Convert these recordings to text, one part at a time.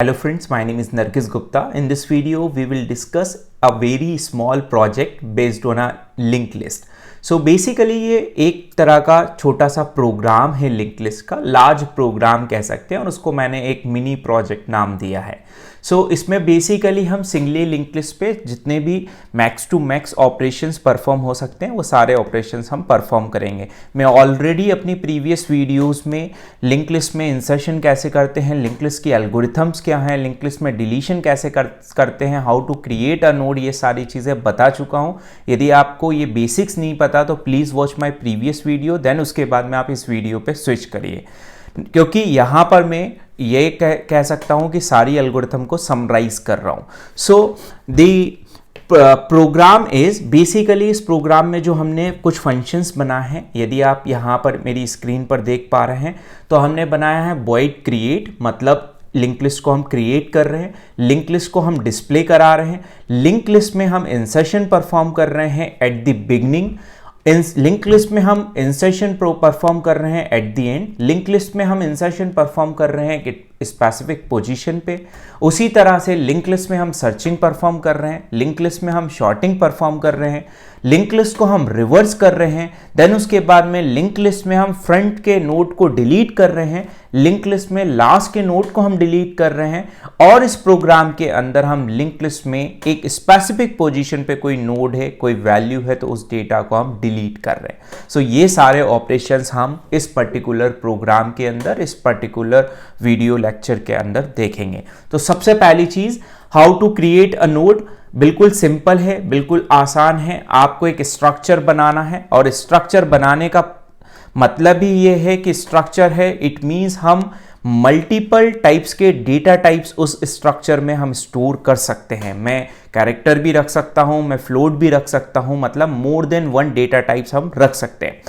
Hello friends, my name is Nargis Gupta. In this video, we will discuss a very small project based on a linked list. So basically ये एक तरह का छोटा सा programme है linked list का, large programme कह सकते हैं और उसको मैंने एक मिनी प्रोजेक्ट नाम दिया है. इसमें बेसिकली हम सिंगली लिंक्ड लिस्ट पे जितने भी max to max operations perform हो सकते हैं वो सारे ऑपरेशंस हम परफॉर्म करेंगे. मैं ऑलरेडी अपनी प्रीवियस वीडियोस में लिंक्ड लिस्ट में इंसर्शन कैसे करते हैं, लिंक्ड लिस्ट की एल्गोरिथम्स क्या हैं, लिंक्ड लिस्ट में डिलीशन कैसे करते हैं, how to create a node, ये सारी चीज़ें बता चुका हूँ. यदि आपको ये बेसिक्स नहीं पता तो please watch my previous video, then उसके बाद में आप इस वीडियो पे स्विच करिए, क्योंकि यहाँ पर मैं ये कह सकता हूँ कि सारी एल्गोरिथम को समराइज कर रहा हूँ. So the program is basically, इस प्रोग्राम में जो हमने कुछ फंक्शंस बनाए हैं, यदि आप यहाँ पर मेरी स्क्रीन पर देख पा रहे हैं तो हमने बनाया है वॉइड क्रिएट, मतलब लिंक लिस्ट को हम क्रिएट कर रहे हैं, लिंक लिस्ट को हम डिस्प्ले करा रहे हैं, लिंक लिस्ट में हम इंसर्शन परफॉर्म कर रहे हैं at the beginning, link list में हम इंसर्शन परफॉर्म कर रहे हैं eight the and, link list में हम इंसर्शन परफॉर्म कर रहे हैं स्पेसिफिक पोजीशन पे. उसी तरह से लिंक लिस्ट में हम सर्चिंग परफॉर्म कर रहे हैं, लिंक लिस्ट में हम शॉर्टिंग परफॉर्म कर रहे हैं, लिंक लिस्ट को हम रिवर्स कर रहे हैं, देन उसके बाद में लिंक लिस्ट में हम फ्रंट के नोड को डिलीट कर रहे हैं, लिंक लिस्ट में लास्ट के नोड को हम डिलीट कर रहे हैं, और इस प्रोग्राम के अंदर हम लिंक लिस्ट में एक स्पेसिफिक पोजीशन पे कोई नोड है, कोई वैल्यू है, तो उस डेटा को हम डिलीट कर रहे हैं. सो ये सारे ऑपरेशंस हम इस पर्टिकुलर प्रोग्राम के अंदर, इस पर्टिकुलर वीडियो लेक्चर के अंदर देखेंगे. तो सबसे पहली चीज, how to create a node. बिल्कुल सिंपल है, बिल्कुल आसान है. आपको एक स्ट्रक्चर बनाना है, और स्ट्रक्चर बनाने का मतलब ही ये है कि स्ट्रक्चर है, इट मींस हम मल्टीपल टाइप्स के डेटा टाइप्स उस स्ट्रक्चर में हम स्टोर कर सकते हैं. मैं कैरेक्टर भी रख सकता हूं, मैं फ्लोट भी रख सकता हूं, मतलब more than one data types हम रख सकते हैं.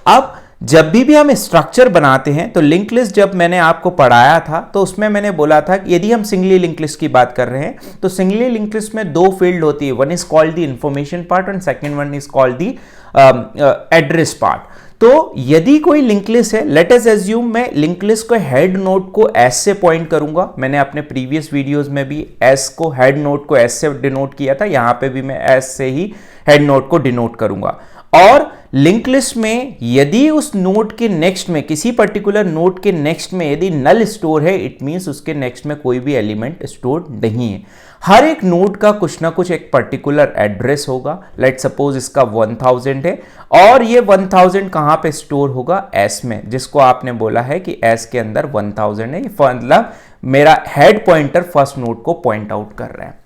अब जब भी हम स्ट्रक्चर बनाते हैं तो लिंक लिस्ट जब मैंने आपको पढ़ाया था तो उसमें मैंने बोला था कि यदि हम सिंगली लिंक लिस्ट की बात कर रहे हैं तो सिंगली लिंक लिस्ट में दो फील्ड होती है, one is called the information part and second one is called the address part. तो यदि कोई लिंक लिस्ट है, लेट अस एज्यूम मैं लिंक लिस्ट को हेड नोड को एस से पॉइंट करूंगा. मैंने अपने प्रीवियस वीडियोस में भी एस को, हेड नोड को एस से डिनोट किया था, यहां पे भी मैं एस से ही हेड नोड को डिनोट करूंगा. और लिंक लिस्ट में यदि उस नोड के नेक्स्ट में, किसी पर्टिकुलर नोड के नेक्स्ट में यदि नल स्टोर है, इट मींस उसके नेक्स्ट में कोई भी एलिमेंट स्टोर नहीं है. हर एक नोड का कुछ ना कुछ एक पर्टिकुलर एड्रेस होगा. लेट सपोज इसका 1000 है, और ये 1000 कहां पे स्टोर होगा, एस में, जिसको आपने बोला है कि एस के अंदर 1000 है. मतलब मेरा हेड पॉइंटर फर्स्ट नोड को पॉइंट आउट कर रहा है.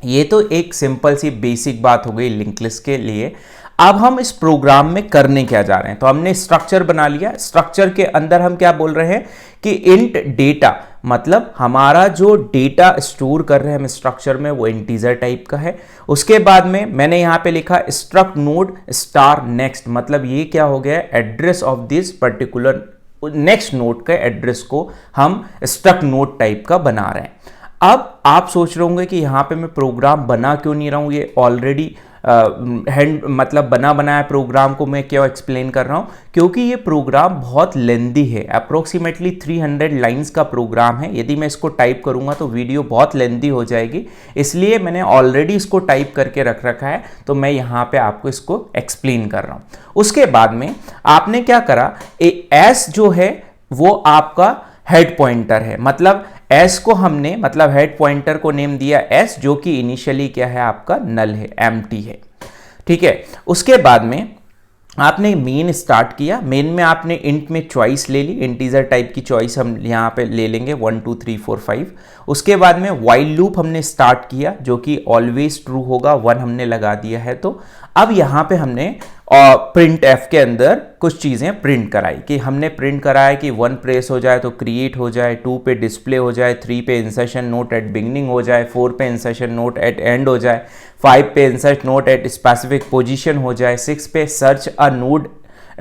ये तो एक सिंपल सी बेसिक बात हो गई लिंक लिस्ट के लिए. अब हम इस प्रोग्राम में करने क्या जा रहे हैं, तो हमने स्ट्रक्चर बना लिया. स्ट्रक्चर के अंदर हम क्या बोल रहे हैं कि इंट डेटा, मतलब हमारा जो डेटा स्टोर कर रहे हैं हम स्ट्रक्चर में वो इंटीजर टाइप का है. उसके बाद में मैंने यहां पे लिखा स्ट्रक्ट नोड स्टार नेक्स्ट, मतलब ये क्या हो गया, address of this particular next node का एड्रेस को हम स्ट्रक्ट नोड टाइप का बना रहे हैं. अब आप सोच रहे होंगे कि यहां पे मैं प्रोग्राम बना क्यों नहीं रहा हूं, ये ऑलरेडी मतलब बना बनाया प्रोग्राम को मैं क्यों एक्सप्लेन कर रहा हूं, क्योंकि ये प्रोग्राम बहुत लेंदी है. अप्रोक्सीमेटली 300 लाइंस का प्रोग्राम है. यदि मैं इसको टाइप करूंगा तो वीडियो बहुत लेंदी हो जाएगी, इसलिए मैंने ऑलरेडी इसको टाइप करके रख रखा है, तो मैं यहां पे आपको इसको एक्सप्लेन कर रहा हूं. उसके बाद में आपने क्या करा, एस जो है वो आपका हेड पॉइंटर है, मतलब एस को हमने, मतलब हेड पॉइंटर को नेम दिया एस, जो कि इनिशियली क्या है, आपका नल है, एम्प्टी है. ठीक है. उसके बाद में आपने मेन स्टार्ट किया. मेन में आपने इंट में चॉइस ले ली, इंटीजर टाइप की चॉइस हम यहाँ पे ले लेंगे 1 2 3 4 5. उसके बाद में व्हाइल लूप हमने स्टार्ट किया, जो कि ऑलवेज ट्रू होगा, 1 हमने लगा दिया है. तो अब यहाँ पे हमने प्रिंट एफ के अंदर कुछ चीज़ें प्रिंट कराई, कि हमने प्रिंट कराया कि 1 प्रेस हो जाए तो क्रिएट हो जाए, 2 पे डिस्प्ले हो जाए, 3 पे इंसर्शन नोट एट बिगनिंग हो जाए, 4 पे इंसर्शन नोट एट एंड हो जाए, 5 पे insert note at specific position हो जाए, 6 पे सर्च अ नोड,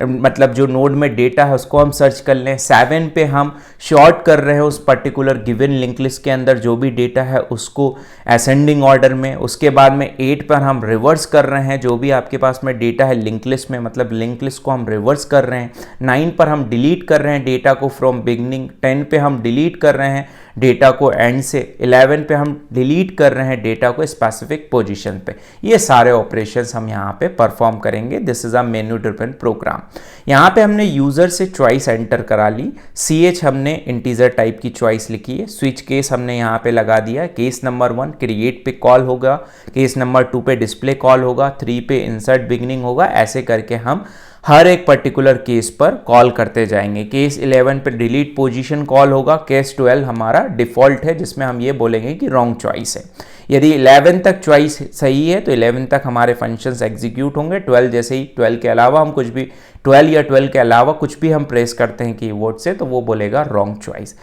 मतलब जो नोड में डेटा है उसको हम सर्च कर लें, 7 पे हम शॉर्ट कर रहे हैं उस पर्टिकुलर गिवन लिंक लिस्ट के अंदर जो भी डेटा है उसको असेंडिंग ऑर्डर में. उसके बाद में 8 पर हम रिवर्स कर रहे हैं जो भी आपके पास में डेटा है लिंक लिस्ट में, मतलब लिंक लिस्ट को हम रिवर्स कर रहे हैं. 9 पर हम डिलीट कर रहे हैं डेटा को फ्रॉम बिगनिंग, 10 पे हम डिलीट कर रहे हैं डेटा को एंड से 11 पे हम डिलीट कर रहे हैं डेटा को स्पेसिफिक पोजीशन पे। ये सारे ऑपरेशंस हम यहाँ पे परफॉर्म करेंगे। This is a menu driven program. यहाँ पे हमने यूजर से चॉइस एंटर करा ली, ch हमने इंटीजर टाइप की चॉइस लिखी है, स्विच केस हमने यहाँ पे लगा दिया। केस नंबर 1 क्रिएट पे कॉल होगा, केस नंबर 2 पे डिस्प्ले कॉल होगा, 3 पे इंसर्ट बिगनिंग होगा। ऐसे करके हम हर एक पर्टिकुलर केस पर कॉल करते जाएंगे। केस 11 पे डिलीट पोजीशन कॉल होगा, केस 12 हमारा डिफॉल्ट है जिसमें हम ये बोलेंगे कि रॉन्ग चॉइस है। यदि 11 तक चॉइस सही है तो 11 तक हमारे फंक्शंस एग्जीक्यूट होंगे। 12 जैसे ही 12 के अलावा हम कुछ भी 12 या 12 के अलावा कुछ भी हम प्रेस करते हैं कीबोर्ड से तो वो बोलेगा रॉन्ग चॉइस।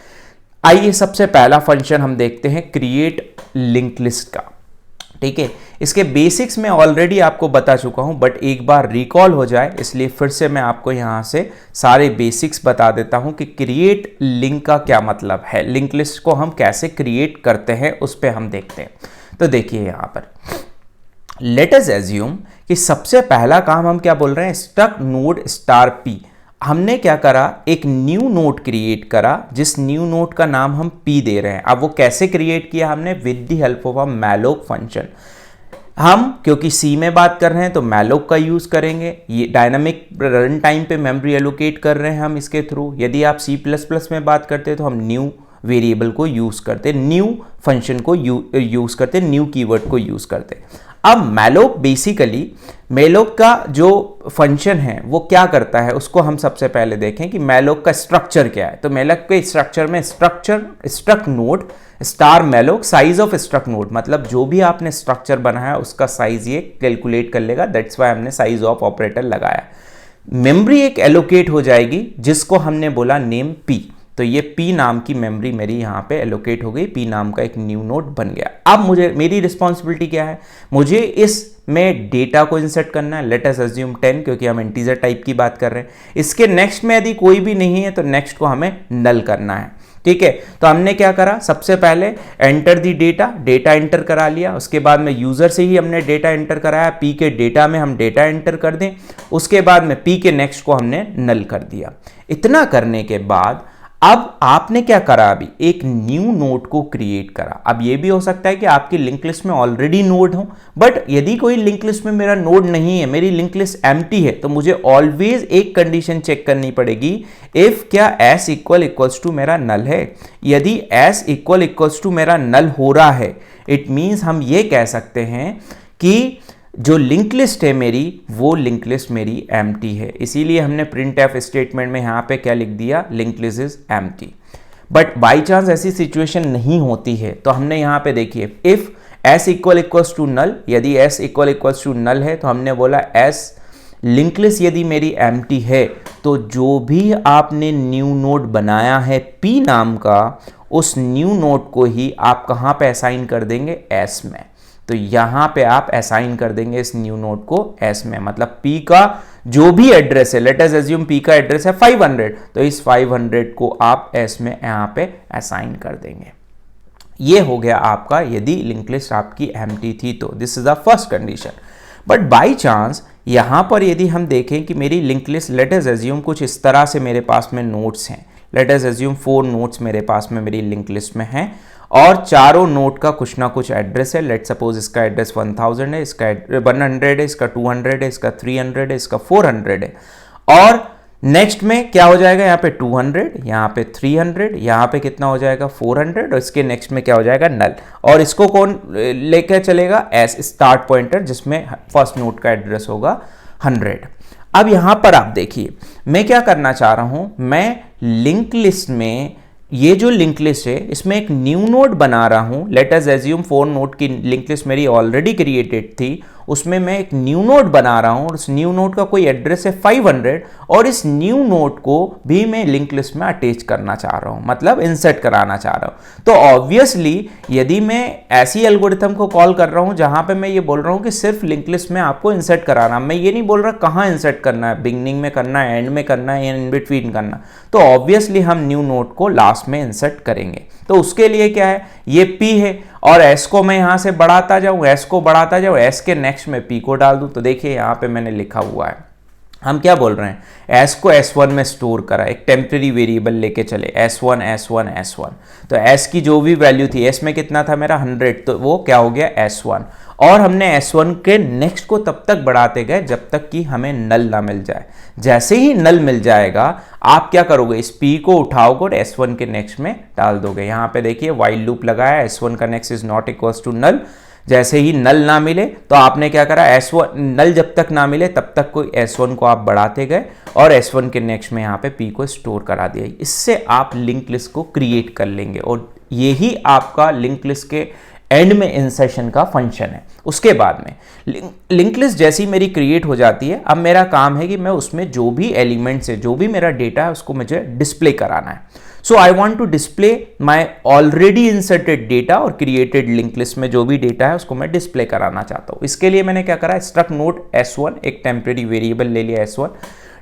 आइए सबसे पहला फंक्शन हम देखते हैं क्रिएट लिंक लिस्ट का। ठीक है, इसके बेसिक्स में ऑलरेडी आपको बता चुका हूं, बट एक बार रिकॉल हो जाए इसलिए फिर से मैं आपको यहां से सारे बेसिक्स बता देता हूं कि क्रिएट लिंक का क्या मतलब है, लिंक लिस्ट को हम कैसे क्रिएट करते हैं उस पर हम देखते हैं। तो देखिए यहां पर लेट अस एज्यूम कि सबसे पहला काम हम क्या बोल रहे हैं, स्ट्रक नोड स्टार पी। हमने क्या करा, एक न्यू नोड क्रिएट करा जिस न्यू नोड का नाम हम p दे रहे हैं। अब वो कैसे क्रिएट किया हमने, with the help of a malloc function. हम क्योंकि C में बात कर रहे हैं तो मैलोक का यूज करेंगे। ये डायनामिक रन टाइम पे मेमोरी एलोकेट कर रहे हैं हम इसके थ्रू। यदि आप C++ में बात करते हैं तो हम न्यू वेरिएबल को यूज करते, न्यू फंक्शन को यूज करते, न्यू कीवर्ड को यूज करते। अब मैलोक बेसिकली मैलोक का जो फंक्शन है वो क्या करता है उसको हम सबसे पहले देखें कि मैलोक का स्ट्रक्चर क्या है। तो मैलोक के स्ट्रक्चर में struct node star malloc size of struct node, मतलब जो भी आपने स्ट्रक्चर बनाया उसका साइज ये कैलकुलेट कर लेगा। दैट्स वाई हमने साइज ऑफ ऑपरेटर लगाया। मेमोरी एक एलोकेट हो जाएगी जिसको हमने बोला नेम p। तो ये p नाम की मेमोरी मेरी यहाँ पे एलोकेट हो गई, p नाम का एक न्यू नोड बन गया। अब मेरी रिस्पॉन्सिबिलिटी क्या है, मुझे इसमें डेटा को इंसर्ट करना है। लेट अस अज्यूम 10 क्योंकि हम इंटीजर टाइप की बात कर रहे हैं। इसके नेक्स्ट में यदि कोई भी नहीं है तो नेक्स्ट को हमें नल करना है। ठीक है, तो हमने क्या करा, सबसे पहले एंटर दी डेटा एंटर करा लिया। उसके बाद में यूजर से ही हमने डेटा एंटर कराया, p के डेटा में हम डेटा एंटर कर दें। उसके बाद में p के नेक्स्ट को हमने नल कर दिया। इतना करने के बाद अब आपने क्या करा, अभी एक न्यू नोड को क्रिएट करा। अब ये भी हो सकता है कि आपकी लिंक लिस्ट में ऑलरेडी नोड हो, बट यदि कोई लिंक लिस्ट में मेरा नोड नहीं है, मेरी लिंक लिस्ट एम्प्टी है, तो मुझे ऑलवेज एक कंडीशन चेक करनी पड़ेगी, इफ क्या s इक्वल्स टू मेरा नल है। यदि s इक्वल्स टू मेरा नल हो रहा है, इट मीन्स हम ये कह सकते हैं कि जो लिंक लिस्ट है मेरी वो लिंक लिस्ट मेरी एम्प्टी है। इसीलिए हमने प्रिंट एफ स्टेटमेंट में यहाँ पे क्या लिख दिया, link list is empty. But by chance ऐसी सिचुएशन नहीं होती है तो हमने यहाँ पे देखिए if s equals to null, यदि s इक्वल्स टू नल है तो हमने बोला s लिंक लिस्ट यदि मेरी एम्प्टी है तो जो भी आपने न्यू नोड बनाया है p नाम का, उस न्यू नोड को ही आप कहाँ पे असाइन कर देंगे, s में। तो यहां पे आप असाइन कर देंगे इस न्यू नोड को s में, मतलब p का जो भी एड्रेस है, लेट अस अज्यूम p का एड्रेस है 500, तो इस 500 को आप s में यहां पे असाइन कर देंगे। ये हो गया आपका यदि लिंक लिस्ट आपकी एम्प्टी थी तो। This is the first condition. But by chance यहां पर यदि हम देखें कि मेरी link list, late us assume कुछ इस तरह से मेरे पास में नोड्स हैं, लेट अस अज्यूम 4 नोड्स मेरे पास में मेरी लिंक लिस्ट में हैं और चारों नोड का कुछ ना कुछ एड्रेस है। लेट सपोज इसका एड्रेस 1000 है, इसका 100 है, इसका 200 है, इसका 300 है, इसका 400 है। और नेक्स्ट में क्या हो जाएगा, यहाँ पे 200, यहाँ पे 300, यहाँ पे कितना हो जाएगा 400, और इसके नेक्स्ट में क्या हो जाएगा नल। और इसको कौन लेकर चलेगा, एस स्टार्ट पॉइंटर, जिसमें फर्स्ट नोड का एड्रेस होगा 100। अब यहाँ पर आप देखिए मैं क्या करना चाह रहा हूँ, मैं लिंक लिस्ट में ये जो लिंक लिस्ट है इसमें एक न्यू नोड बना रहा हूं। लेट अस अज्यूम 4 नोड की लिंक लिस्ट मेरी ऑलरेडी क्रिएटेड थी, उसमें मैं एक न्यू नोड बना रहा हूं और उस न्यू नोड का कोई एड्रेस है 500 और इस न्यू नोड को भी मैं लिंक लिस्ट में अटैच करना चाह रहा हूं, मतलब इंसर्ट कराना चाह रहा हूं। तो ऑब्वियसली यदि मैं ऐसी एल्गोरिथम को कॉल कर रहा हूं जहां पे मैं ये बोल रहा हूं कि सिर्फ लिंक लिस्ट में आपको इंसर्ट कराना, मैं ये नहीं बोल रहा कहां इंसर्ट करना है, बिगनिंग में करना है, एंड में करना है या इन बिटवीन करना, तो ऑब्वियसली हम न्यू नोड को लास्ट में इंसर्ट करेंगे। तो उसके लिए क्या है, ये p है और s को मैं यहां से बढ़ाता जाऊं, s को बढ़ाता जाऊं, s के नेक्स्ट में p को डाल दूं। तो देखिए यहां पे मैंने लिखा हुआ है हम क्या बोल रहे हैं, s को s1 में स्टोर करा, एक टेम्परेरी वेरिएबल लेके चले s1 s1 s1, तो s की जो भी वैल्यू थी, s में कितना था मेरा 100, तो वो क्या हो गया s1, और हमने s1 के नेक्स्ट को तब तक बढ़ाते गए जब तक कि हमें नल ना मिल जाए। जैसे ही नल मिल जाएगा आप क्या करोगे, इस p को उठाओगे और s1 के नेक्स्ट में डाल दोगे। यहां पे देखिए वाइल लूप लगाया, s1 का next is not equals to null, जैसे ही नल ना मिले तो आपने क्या करा, S1 नल जब तक ना मिले तब तक कोई S1 को आप बढ़ाते गए और S1 के नेक्स्ट में यहाँ पे P को स्टोर करा दिया। इससे आप लिंक लिस्ट को क्रिएट कर लेंगे और यही आपका लिंक लिस्ट के एंड में इंसर्शन का फंक्शन है। उसके बाद में लिंक लिस्ट जैसी मेरी क्रिएट हो जाती है, अब मेरा काम है कि मैं उसमें जो भी एलिमेंट्स है, जो भी मेरा डेटा है, उसको मुझे डिस्प्ले कराना है। So I want to display my already inserted data और क्रिएटेड लिंक लिस्ट में जो भी डेटा है उसको मैं डिस्प्ले कराना चाहता हूं। इसके लिए मैंने क्या करा, स्ट्रक्ट नोड s1, एक टेम्परेरी वेरिएबल ले लिया s1।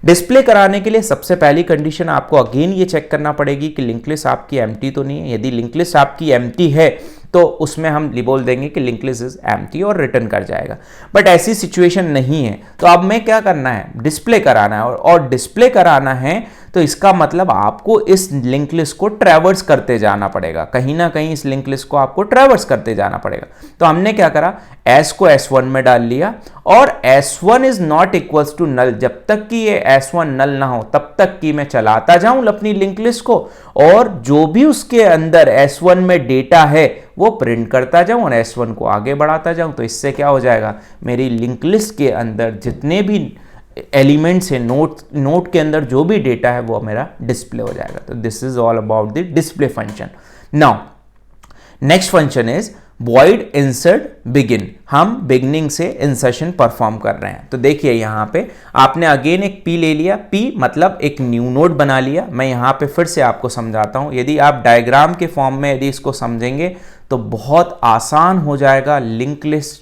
डिस्प्ले कराने के लिए सबसे पहली कंडीशन आपको अगेन ये चेक करना पड़ेगी कि लिंक लिस्ट आपकी एम्प्टी तो नहीं है। यदि लिंक लिस्ट आपकी एम्प्टी है तो उसमें हम बोल देंगे कि लिंक लिस्ट इज एम्प्टी और रिटर्न कर जाएगा। बट ऐसी सिचुएशन नहीं है, तो अब मैं क्या करना है, डिस्प्ले कराना है, और डिस्प्ले कराना है तो इसका मतलब आपको इस लिंक लिस्ट को ट्रैवर्स करते जाना पड़ेगा, कहीं ना कहीं इस लिंक लिस्ट को आपको ट्रैवर्स करते जाना पड़ेगा। तो हमने क्या करा, s को s1 में डाल लिया और s1 is not equals to null, जब तक कि ये s1 नल ना हो तब तक कि मैं चलाता जाऊं अपनी लिंक लिस्ट को और जो भी उसके अंदर s1 में डेटा है वो प्रिंट करता जाऊं और s1 को आगे बढ़ाता जाऊं। तो इससे क्या हो जाएगा, मेरी लिंक लिस्ट के अंदर जितने भी एलिमेंट्स है, नोट के अंदर जो भी डेटा है वो मेरा डिस्प्ले हो जाएगा। तो this is all about the display function. Now next function is void insert begin। हम बिगनिंग से इंसर्शन परफॉर्म कर रहे हैं। तो देखिए यहां पे आपने अगेन एक p ले लिया, p मतलब एक न्यू नोड बना लिया। मैं यहां पे फिर से आपको समझाता हूं, यदि आप डायग्राम के फॉर्म में यदि इसको समझेंगे तो बहुत आसान हो जाएगा लिंक लिस्ट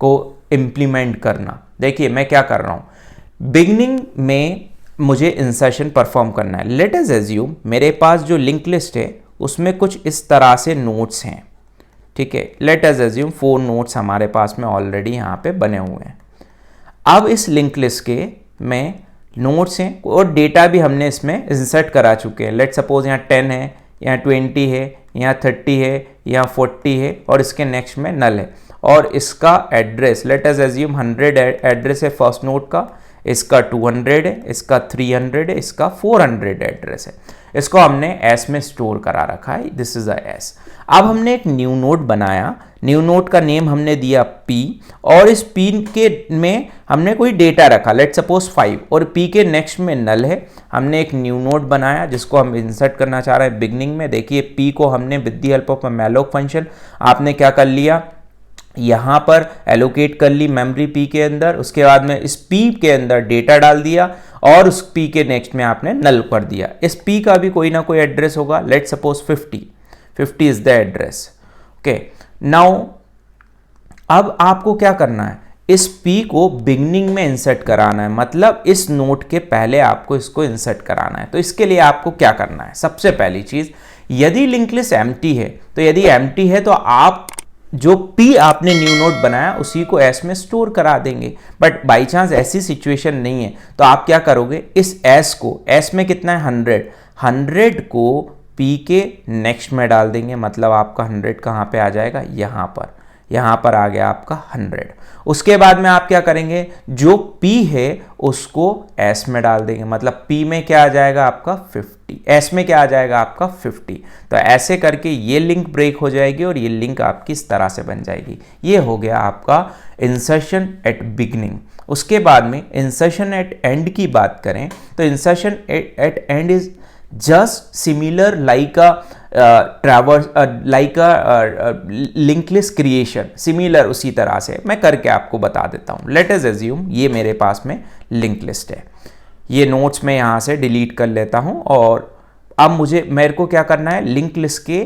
को इंप्लीमेंट करना। देखिए मैं क्या कर रहा हूं, बिगनिंग में मुझे इंसर्शन परफॉर्म करना है। लेट अस अज्यूम मेरे पास जो लिंक लिस्ट है उसमें कुछ इस तरह से नोड्स हैं, ठीक है। लेट अस अज्यूम 4 नोड्स हमारे पास में ऑलरेडी यहाँ पे बने हुए हैं। अब इस लिंक लिस्ट के में नोड्स हैं और डेटा भी हमने इसमें इंसर्ट करा चुके हैं। लेट सपोज यहाँ 10 है, यहाँ 20 है, यहाँ 30 है, यहाँ 40 है और इसके नेक्स्ट में नल है। और इसका address late us assume 100 address है फर्स्ट नोड का, इसका 200 है, इसका 300 है, इसका 400 एड्रेस है। इसको हमने S में स्टोर करा रखा है, दिस इज अ S। अब हमने एक न्यू नोड बनाया, न्यू नोड का नेम हमने दिया P और इस P के में हमने कोई डेटा रखा, लेट सपोज 5 और P के नेक्स्ट में नल है। हमने एक न्यू नोड बनाया जिसको हम इंसर्ट करना चाह रहे हैं बिगनिंग में। देखिए P को हमने with the help of a malloc function आपने क्या कर लिया, यहाँ पर एलोकेट कर ली मेमोरी P के अंदर। उसके बाद में इस P के अंदर डेटा डाल दिया और उस P के नेक्स्ट में आपने नल कर दिया। इस P का भी कोई ना कोई एड्रेस होगा, let suppose 50 is the address. Okay, now अब आपको क्या करना है, इस P को बिगनिंग में इंसर्ट कराना है, मतलब इस नोड के पहले आपको इसको इंसर्ट कराना है। तो इसके लिए आपको क्या करना है, सबसे पहली चीज, यदि लिंक लिस्ट एम्प्टी है तो यदि एम्प्टी है तो आप जो P आपने न्यू नोड बनाया उसी को S में स्टोर करा देंगे। बट बाई चांस ऐसी सिचुएशन नहीं है तो आप क्या करोगे, इस S को, S में कितना है 100 को P के नेक्स्ट में डाल देंगे, मतलब आपका 100 कहाँ पे आ जाएगा, यहाँ पर आ गया आपका 100। उसके बाद में आप क्या करेंगे, जो P है उसको S में डाल देंगे, मतलब P में क्या आ जाएगा आपका 50, S में क्या आ जाएगा आपका 50। तो ऐसे करके ये लिंक ब्रेक हो जाएगी और ये लिंक आपकी इस तरह से बन जाएगी। ये हो गया आपका इंसर्शन एट बिगनिंग। उसके बाद में इंसर्शन एट एंड की बात करें तो insertion at end is just similar like a traverse like a linked list creation, similar उसी तरह से मैं करके आपको बता देता हूँ। let us assume ये मेरे पास में लिंक लिस्ट है, ये नोट्स में यहाँ से डिलीट कर लेता हूँ और अब मेरे को क्या करना है, लिंक लिस्ट के